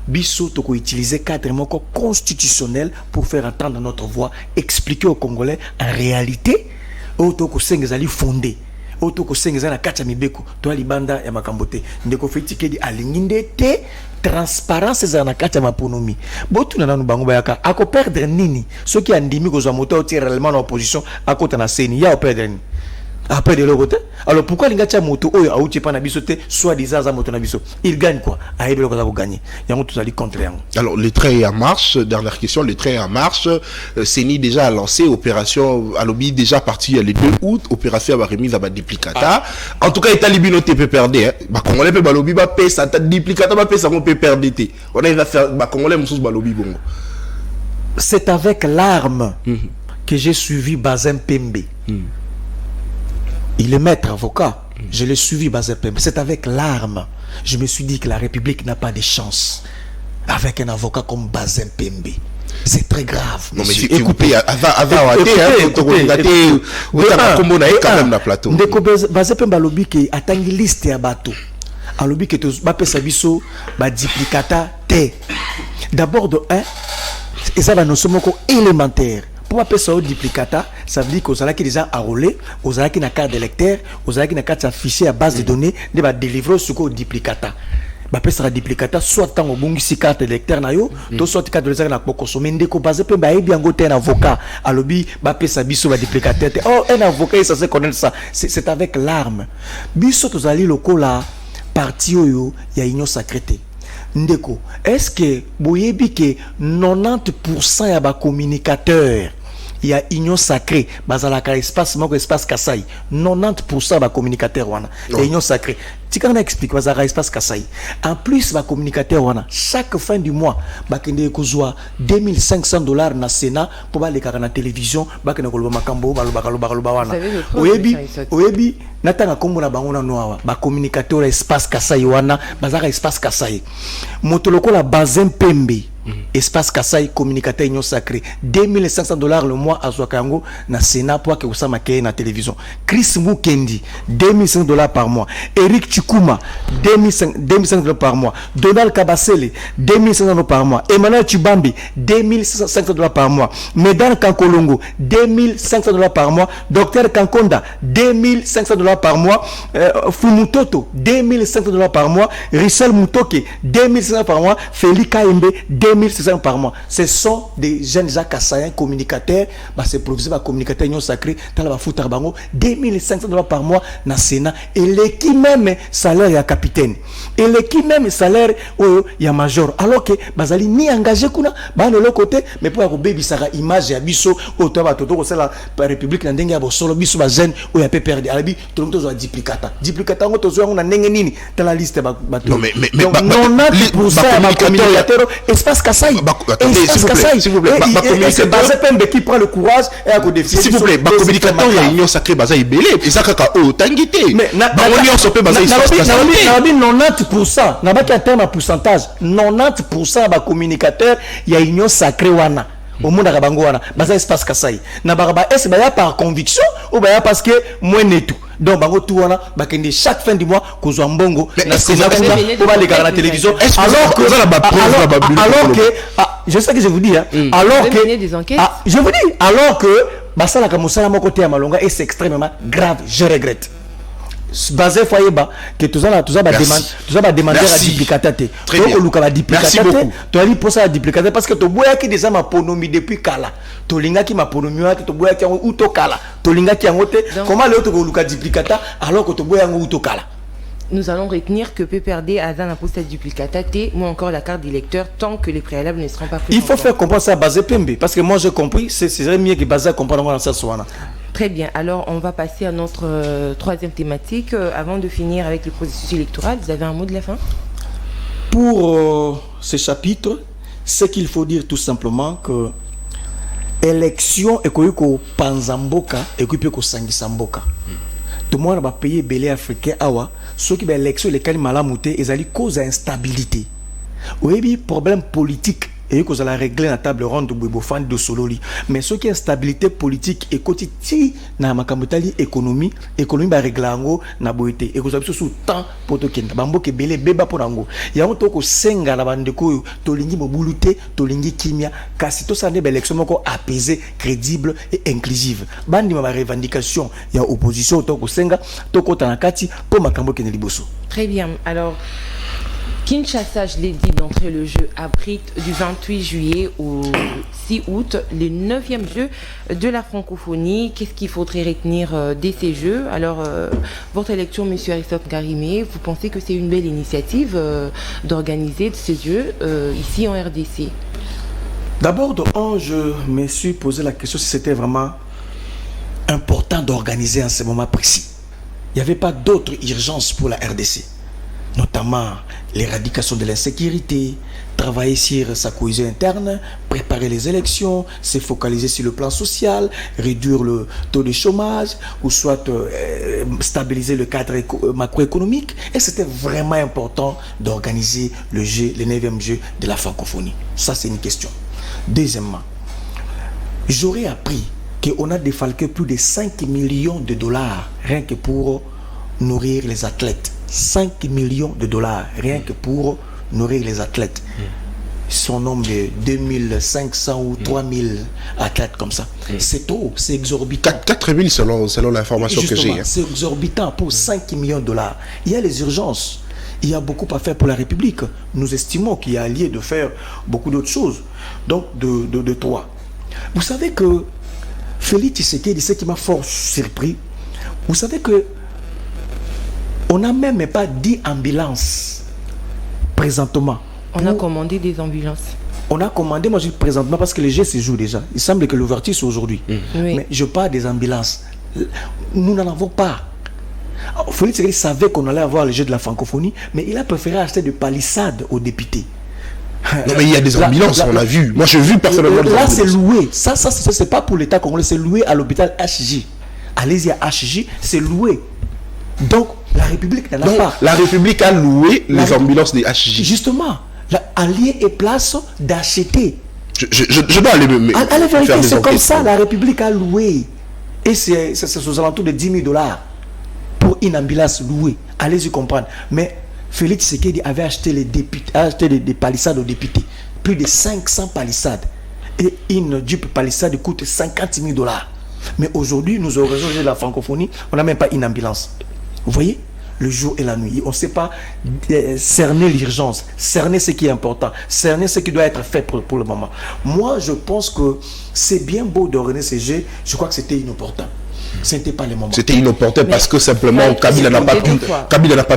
biso toko utiliser cadre moko constitutionnel pour faire entendre notre voix, expliquer aux Congolais en réalité auto ko sengezali fondé auto ko sengezana kacha mibeko to libanda ya makambote ndeko fetikedi alinginde te transparence za na kacha maponomi botu na nanu bango bayaka ako perdre nini ceux qui andimi ko za moto au tir réellement en opposition akota na seni ya perdre nini après de l'autre côté. Alors pourquoi les gars moto oyo auti pa na biso te soit disant za moto na biso il gagne quoi aïbe ko za ko gagner yango tout ali contre yango. Alors le train est en marche, dernière question, le train est en marche. Seni déjà a lancé opération à lobby déjà parti le 2 août opération à remise à ba duplicata. En tout cas état libino te peut perdre ba congolais pe ba lobby ba paie ça ta duplicata ba paie ça on peut perdre té. On va faire ba congolais musus ba lobby bongo. C'est avec l'arme que j'ai suivi Bazem Pembe. Il est maître avocat. Je l'ai suivi, Bazepem. C'est avec l'arme. Je me suis dit que la République n'a pas de chance avec un avocat comme Bazem Pembe. C'est très grave. Non, mais écoutez, avant, plateau. Bazem Pembe a lobby qui attangi liste à bateau. A lobby qui est bape sabiso, ba duplicata te. D'abord de 1, et ça va nous sommes élémentaire. Pour appeler ça au duplicata, ça veut dire qu'aux allez qui déjà enrôlé, aux allez qui n'a carte d'électeur, aux allez qui n'a carte affichée à base de données, de va délivrer ce qu'au duplicata. Bah peut sera duplicata soit tant au bon si carte d'électeur na yo, to soit carte d'électeur na pour consommer ndeko basé pe ba bien goté un avocat à lobby bah peut ça biso va duplicata. Oh un avocat ça se connaît ça. C'est avec l'arme. Biso tous allez locaux là parti yo ya union sacrée. Ndeko, est-ce que boyebi que 90% ya ba communicateur il y a union sacrée bazalaka espace moko espace Kasai 90% ba communicateur wana il y a union sacrée Tu quand on explique bazara espace Kasai. En plus va communicateur wana chaque fin du mois ba kende kozwa $2,500 na Sénat pour ba leka na télévision ba kende koloba makambo ba loba wana. Oyebi natanga kombo na bango na noawa ba communicateur espace Kasai wana bazara espace Kasai. Motoloko la Bazin Pembe espace Kasai communicateur union sacré $2,500 le mois à Zwakango na Sénat pour que Osama Keye na télévision. Chris Mukendi $2,500 par mois. Eric Chikuma $2,500 par mois. Donald Kabasele $2,500 par mois. Emmanuel Chibambi $2,500 par mois. Medan Kankolongo $2,500 par mois. Docteur Kankonda $2,500 par mois. Fumutoto $2,500 par mois. Richel Mutoke $2,500 par mois. Félix Kaembe $2,500 par mois. Ce sont des jeunes Kassaïens communicateurs. C'est professeur communicateur union sacré. Dans la foutre bango $2,500 par mois na Sénat. Et l'équipe même salaire ya capitaine. Et l'équipe même salaire ya major. Alors que bazali ni engagé kuna ba le côté mais pour baby sara image ya biso otoba toto ko la république na ndenge ya bosolo biso ba jeune o ya PPRD. Alabi tout le monde zo duplicata. Duplicata ngo tozo ngo na ndenge nini dans la liste ba. Non mais non pour ça communicateur espace Kasai. S'il vous plaît, c'est Bazin Pembe qui prend le courage et à défier. S'il vous plaît, ba communicateur ya union sacrée baza ibelé et ça kaka o tangité. Mais na union sopé baza espace Kasai. Na 90% na ba ki terme pourcentage 90% ba communicateur ya union sacrée wana. Au monde à bango wana baza espace Kasai. Na ba est ba ya par conviction ou ba ya parce que moi netou. Donc bango tout wana ba kende chaque fin du mois kozwa mbongo na Sénat pour ba les gars à la télévision alors que je sais que je vous dis alors que je vous dis alors que basala ka musala moko te ya malonga et c'est extrêmement grave, je regrette. Basé foyer bas que tout ça demander à duplicateur donc au luka duplicateur tu as dit pour ça duplicateur parce que to boya ki déjà ma ponomi depuis kala to linga ki ma ponomi wa to boya ki ou to kala to linga ki ngote comment le to luka duplicateur alors que to boya ngo ou to kala. Nous allons retenir que PPRD a un poste duplicata T ou encore la carte d'électeur tant que les préalables ne seront pas pris. Il faut faire comprendre ça à Bazin Pembe parce que moi j'ai compris c'est mieux que Bazin comprendre dans ça soana. Très bien, alors on va passer à notre troisième thématique. Avant de finir avec le processus électoral, vous avez un mot de la fin? Pour ce chapitre, c'est qu'il faut dire tout simplement que élection est ko panzamboka et ko sangisamboka. Tout le monde va payer belé africain awa, ceux qui va élection les calimalamuté et ali cause instabilité. Oui, problème politique et que vous allez régler la table ronde de Bouébofan de Sololi. Mais ce qui est instabilité politique et quotidien na makamutali économie va régler ango na boité et que vous avez sous temps pour to kenda bambo ke belé beba pour ango. Ya on to ko senga na bandeko to lingi mobuluté to lingi kimia kasi to sande élection moko apaisée, crédible et inclusive. Bandi ma revendication ya opposition to ko senga to ko tanakati pour makambo kene liboso. Très bien. Alors Kinshasa, je l'ai dit d'entrée le jeu, abrite du 28 juillet au 6 août le 9e jeu de la francophonie. Qu'est-ce qu'il faudrait retenir de ces jeux? Alors, votre lecture, monsieur Aristote Garimé, vous pensez que c'est une belle initiative d'organiser ces jeux ici en RDC? D'abord, je me suis posé la question si c'était vraiment important d'organiser en ce moment précis. Il n'y avait pas d'autre urgence pour la RDC. Notamment l'éradication de l'insécurité, travailler sur sa cohésion interne, préparer les élections, se focaliser sur le plan social, réduire le taux de chômage, ou soit stabiliser le cadre macroéconomique. Et c'était vraiment important d'organiser le jeu, le 9e jeu de la francophonie. Ça, c'est une question. Deuxièmement, j'aurais appris qu'on a défalqué plus de 5 millions de dollars rien que pour nourrir les athlètes. 5 millions de dollars rien que pour nourrir les athlètes. Son nombre de 2500 ou 3000 athlètes comme ça. C'est trop, c'est exorbitant. 4000 selon l'information que j'ai. C'est exorbitant pour 5 millions de dollars. Il y a les urgences. Il y a beaucoup à faire pour la République. Nous estimons qu'il y a lieu de faire beaucoup d'autres choses. Donc, de trois. Vous savez que Félix Tshisekedi, ce qui m'a fort surpris, vous savez que on n'a même pas 10 ambulances présentement. On a commandé des ambulances. On a commandé, moi je dis présentement parce que les jeux se jouent déjà. Il semble que l'ouverture c'est aujourd'hui. Oui. Mais je parle des ambulances. Nous n'en avons pas. Félix Tshisekedi savait qu'on allait avoir le jeu de la francophonie, mais il a préféré acheter des palissades aux députés. Non, mais il y a des ambulances, on a vu. Moi, j'ai vu personnellement des là, ambulances. c'est loué. Ça c'est pas pour l'État congolais, c'est loué à l'hôpital HJ. Allez-y à HJ, c'est loué. Donc, la République n'en a pas. La République a loué les ambulances des HJ. Justement, à lieu et place d'acheter. Je dois aller me à la vérité, faire des c'est comme enquêtes. ça, la République a loué. Et c'est aux alentours de 10 000 $ pour une ambulance louée. Allez-y comprendre. Mais Félix Tshisekedi avait acheté des palissades aux députés. Plus de 500 palissades. Et une Jeep palissade coûte 50 000 $. Mais aujourd'hui, nous avons de la francophonie, on n'a même pas une ambulance. Vous voyez, le jour et la nuit. On ne sait pas cerner l'urgence, cerner ce qui est important, cerner ce qui doit être fait pour le moment. Moi, je pense que c'est bien beau d'organiser ces jeux. Je crois que c'était inopportun. Ce n'était pas le moment. C'était inopportun parce que simplement Kabila n'a pas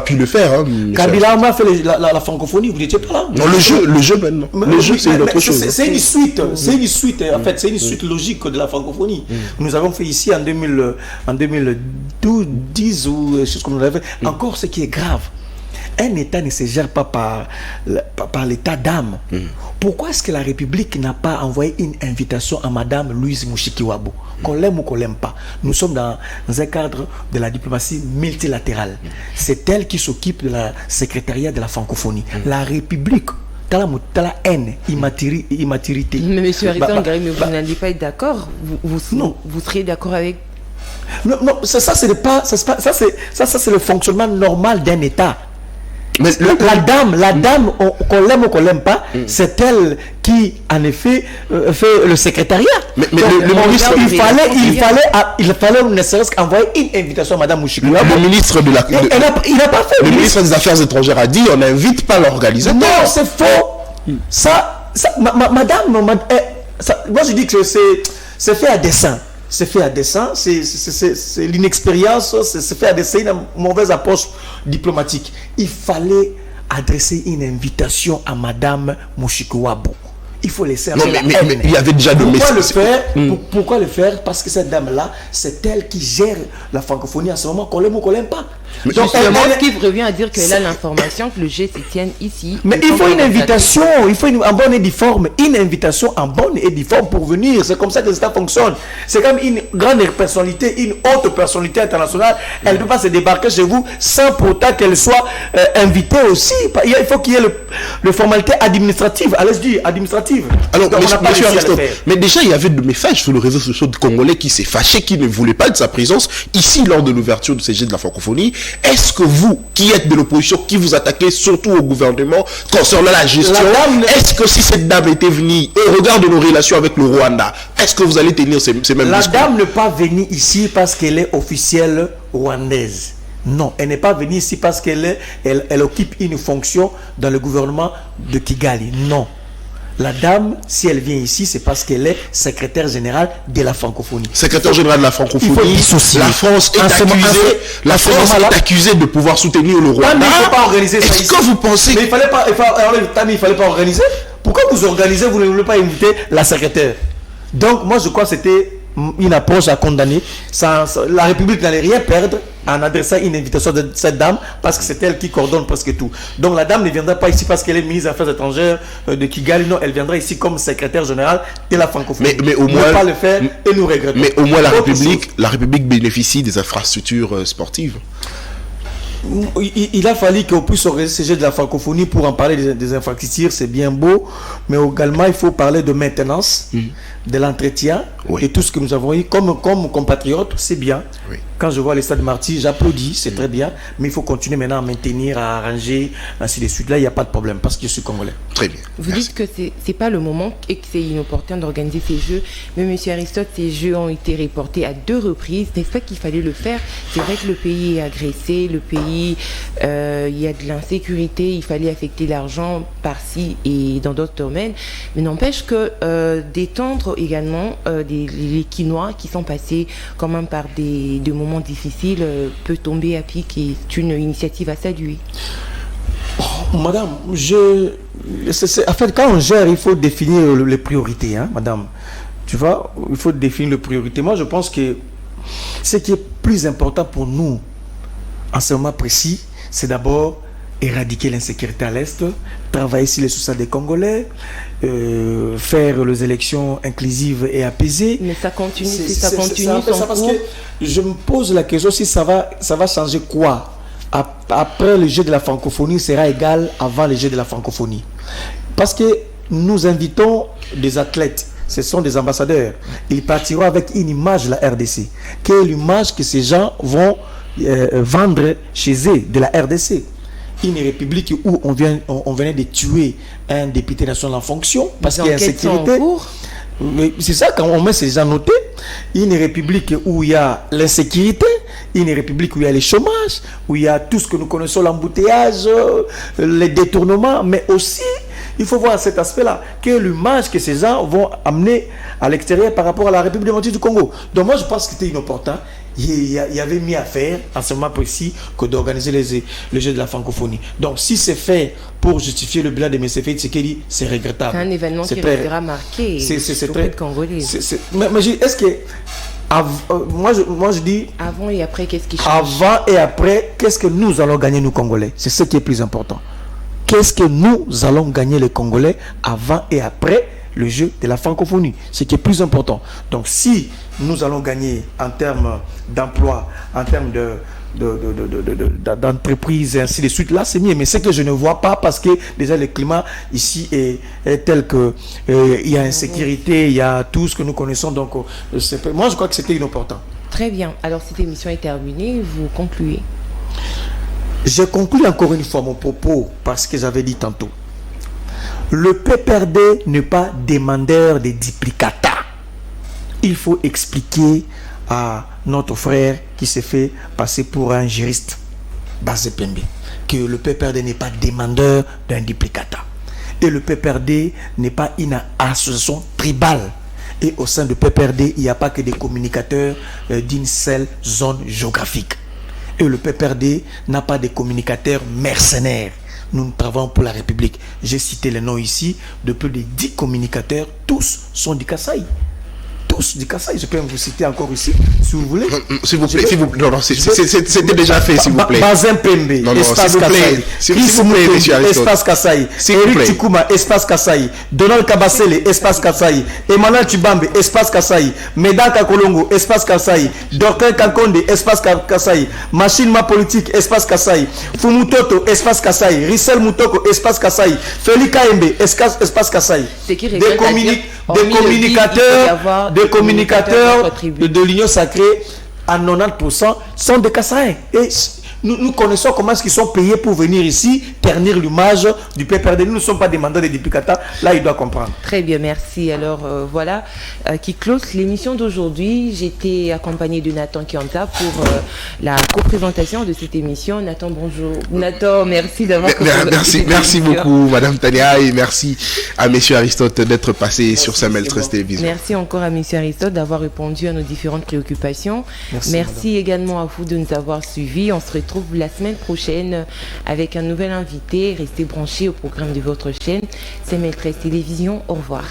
pu le faire. Hein, Kabila m'a fait la francophonie, vous n'étiez pas là. Non, le jeu maintenant. Le jeu, c'est une autre chose. C'est une suite. C'est une suite, en fait. C'est une suite logique de la francophonie. Nous avons fait ici en 2010 ou quelque chose comme nous l'avons fait. Encore ce qui est grave. Un État ne se gère pas par l'état d'âme. Pourquoi est-ce que la République n'a pas envoyé une invitation à Madame Louise Mushikiwabo? Qu'on l'aime ou qu'on l'aime pas. Nous sommes dans un cadre de la diplomatie multilatérale. C'est elle qui s'occupe de la secrétariat de la francophonie. La République, t'as la haine, immaturité. Mais M. Ariton, vous n'allez pas être d'accord. Vous serez d'accord avec... Non, ça c'est le fonctionnement normal d'un État. Mais la dame, qu'on l'aime ou qu'on l'aime pas, c'est elle qui, en effet, fait le secrétariat. Mais le ministre, il fallait ne serait-ce qu'envoyer une invitation à Madame Mushikiwabo. Le ministre de la, il n'a pas fait. Le ministre des Affaires étrangères a dit on n'invite pas l'organisateur. Non, c'est faux. Madame, moi je dis que c'est fait à dessein. C'est fait à dessein, c'est l'inexpérience, c'est fait à dessein, une mauvaise approche diplomatique. Il fallait adresser une invitation à Madame Mushikiwabo. Il faut laisser non, mais il y avait déjà de messages. Pourquoi le faire? Parce que cette dame-là, c'est elle qui gère la francophonie en ce moment, qu'on l'aime ou qu'on l'aime pas. Donc, ce qui revient à dire qu'elle a l'information que le G se tienne ici. Mais il faut une invitation, il faut en bonne et due forme, une invitation en bonne et due forme pour venir. C'est comme ça que l'État fonctionne. C'est comme une grande personnalité, une haute personnalité internationale. Elle ne peut pas se débarquer chez vous sans pourtant qu'elle soit invitée aussi. Il faut qu'il y ait le formalité administrative, allez-y, administrative. Alors, monsieur Aristote, mais déjà il y avait de messages sur le réseau social congolais qui s'est fâché, qui ne voulait pas de sa présence ici lors de l'ouverture du CG de la francophonie. Est-ce que vous, qui êtes de l'opposition, qui vous attaquez surtout au gouvernement concernant la gestion, est-ce que si cette dame était venue, au regard de nos relations avec le Rwanda, est-ce que vous allez tenir ces mêmes discours? La dame n'est pas venue ici parce qu'elle est officielle rwandaise. Non, elle n'est pas venue ici parce qu'elle occupe une fonction dans le gouvernement de Kigali. Non. La dame, si elle vient ici, c'est parce qu'elle est secrétaire générale de la francophonie. Secrétaire générale de la francophonie, la France est accusée de pouvoir soutenir le Rwanda. Mais il ne faut pas organiser ça. Est-ce que vous pensez... Mais il ne fallait pas organiser. Pourquoi vous organisez, vous ne voulez pas inviter la secrétaire? Donc, moi, je crois que c'était une approche à condamner. La République n'allait rien perdre en adressant une invitation de cette dame parce que c'est elle qui coordonne presque tout. Donc la dame ne viendra pas ici parce qu'elle est ministre des Affaires étrangères de Kigali. Non, elle viendra ici comme secrétaire générale de la francophonie. Mais au moins, ne pas le faire et nous regrettons. Mais au moins la République bénéficie des infrastructures sportives. Il a fallu qu'on puisse organiser ce jeu de la francophonie pour en parler des infrastructures, c'est bien beau, mais également il faut parler de maintenance, de l'entretien, et tout ce que nous avons eu comme compatriotes, c'est bien. Oui. Quand je vois les stades Marty, j'applaudis, c'est très bien, mais il faut continuer maintenant à maintenir, à arranger, ainsi de suite. Là, il n'y a pas de problème parce que je suis congolais. Très bien. Vous dites que c'est pas le moment et que c'est inopportun d'organiser ces jeux, mais M. Aristote, ces jeux ont été reportés à 2 reprises. N'est-ce pas qu'il fallait le faire? C'est vrai que le pays est agressé, le pays, il y a de l'insécurité, il fallait affecter l'argent par-ci et dans d'autres domaines, mais n'empêche que d'étendre également les Quinois qui sont passés quand même par des moments difficiles peut tomber à pic et c'est une initiative à saluer. Oh, madame, en fait, quand on gère, il faut définir les priorités, hein, madame. Tu vois, il faut définir les priorités. Moi, je pense que ce qui est plus important pour nous, en ce moment précis, c'est d'abord éradiquer l'insécurité à l'Est, travailler sur les soucis des Congolais, faire les élections inclusives et apaisées. Mais ça continue, ça continue son parce cours. que je me pose la question si ça va changer quoi après le jeu de la francophonie sera égal avant le jeu de la francophonie. Parce que nous invitons des athlètes, ce sont des ambassadeurs. Ils partiront avec une image de la RDC. Quelle est l'image que ces gens vont vendre chez eux de la RDC? Une république où on venait de tuer un député national en fonction parce qu'il y a insécurité. C'est ça, quand on met ces gens notés, une république où il y a l'insécurité, une république où il y a le chômage, où il y a tout ce que nous connaissons, l'embouteillage, les détournements, mais aussi, il faut voir cet aspect-là, quelle est l'image que ces gens vont amener à l'extérieur par rapport à la République démocratique du Congo. Donc moi, je pense que c'était inopportun. Il y avait mieux à faire en ce moment précis que d'organiser les Jeux de la francophonie. Donc si c'est fait pour justifier le bilan de M. Félix Tshisekedi, c'est regrettable. C'est un événement qui restera marqué. C'est très congolais. Mais est-ce que moi je dis avant et après, qu'est-ce qui change? Avant et après, qu'est-ce que nous allons gagner nous Congolais? C'est ce qui est plus important. Qu'est-ce que nous allons gagner les Congolais avant et après le jeu de la francophonie, ce qui est plus important. Donc si nous allons gagner en termes d'emploi, en termes d'entreprise et ainsi de suite, là c'est mieux. Mais ce que je ne vois pas, parce que déjà le climat ici est tel que il y a insécurité, il y a tout ce que nous connaissons. Donc moi je crois que c'était inopportun. Très bien. Alors cette émission est terminée, vous concluez. Je conclue encore une fois mon propos parce que j'avais dit tantôt. Le PPRD n'est pas demandeur de duplicata. Il faut expliquer à notre frère qui s'est fait passer pour un juriste, Bazé Pembe, que le PPRD n'est pas demandeur d'un duplicata. Et le PPRD n'est pas une association tribale. Et au sein du PPRD, il n'y a pas que des communicateurs d'une seule zone géographique. Et le PPRD n'a pas de communicateurs mercenaires. Nous travaillons pour la République. J'ai cité les noms ici de plus de 10 communicateurs. Tous sont du Kasaï. Tous du Kasaï. Je peux vous citer encore ici, si vous voulez. S'il vous plaît, non, c'était déjà fait, s'il vous plaît. Bazin Pembe, espace Kasaï. S'il vous plaît, monsieur Aristote. Espace Kasaï. Eric Chikuma, espace Kasaï. Donald Kabasele, espace Kasaï. Emmanuel Chibambe, espace Kasaï. Medan Kakolongo, espace Kasaï. Dr Kankonde, espace Kasaï. Machine Ma Politique, espace Kasaï. Fumutoto, espace Kasaï. Rissel Moutoko, espace Kasaï. Félix Kaembe, espace Kasaï. Des communicateurs de l'Union sacrée à 90% sont des Kassaïens. Et nous connaissons comment est-ce qu'ils sont payés pour venir ici ternir l'image du PPRD. Nous ne sommes pas des mandats de duplicata. Là, il doit comprendre. Très bien, merci. Alors voilà, qui close l'émission d'aujourd'hui. J'étais accompagnée de Nathan Kianta pour la co-présentation de cette émission. Nathan, bonjour. Nathan, merci d'avoir Merci beaucoup, Madame Tania, et merci à Monsieur Aristote d'être passé sur Samuel 13 Télévision. Merci encore à Monsieur Aristote d'avoir répondu à nos différentes préoccupations. Merci également à vous de nous avoir suivis. On se retrouve la semaine prochaine avec un nouvel invité. Restez branchés au programme de votre chaîne Samuel 13 Télévision. Au revoir.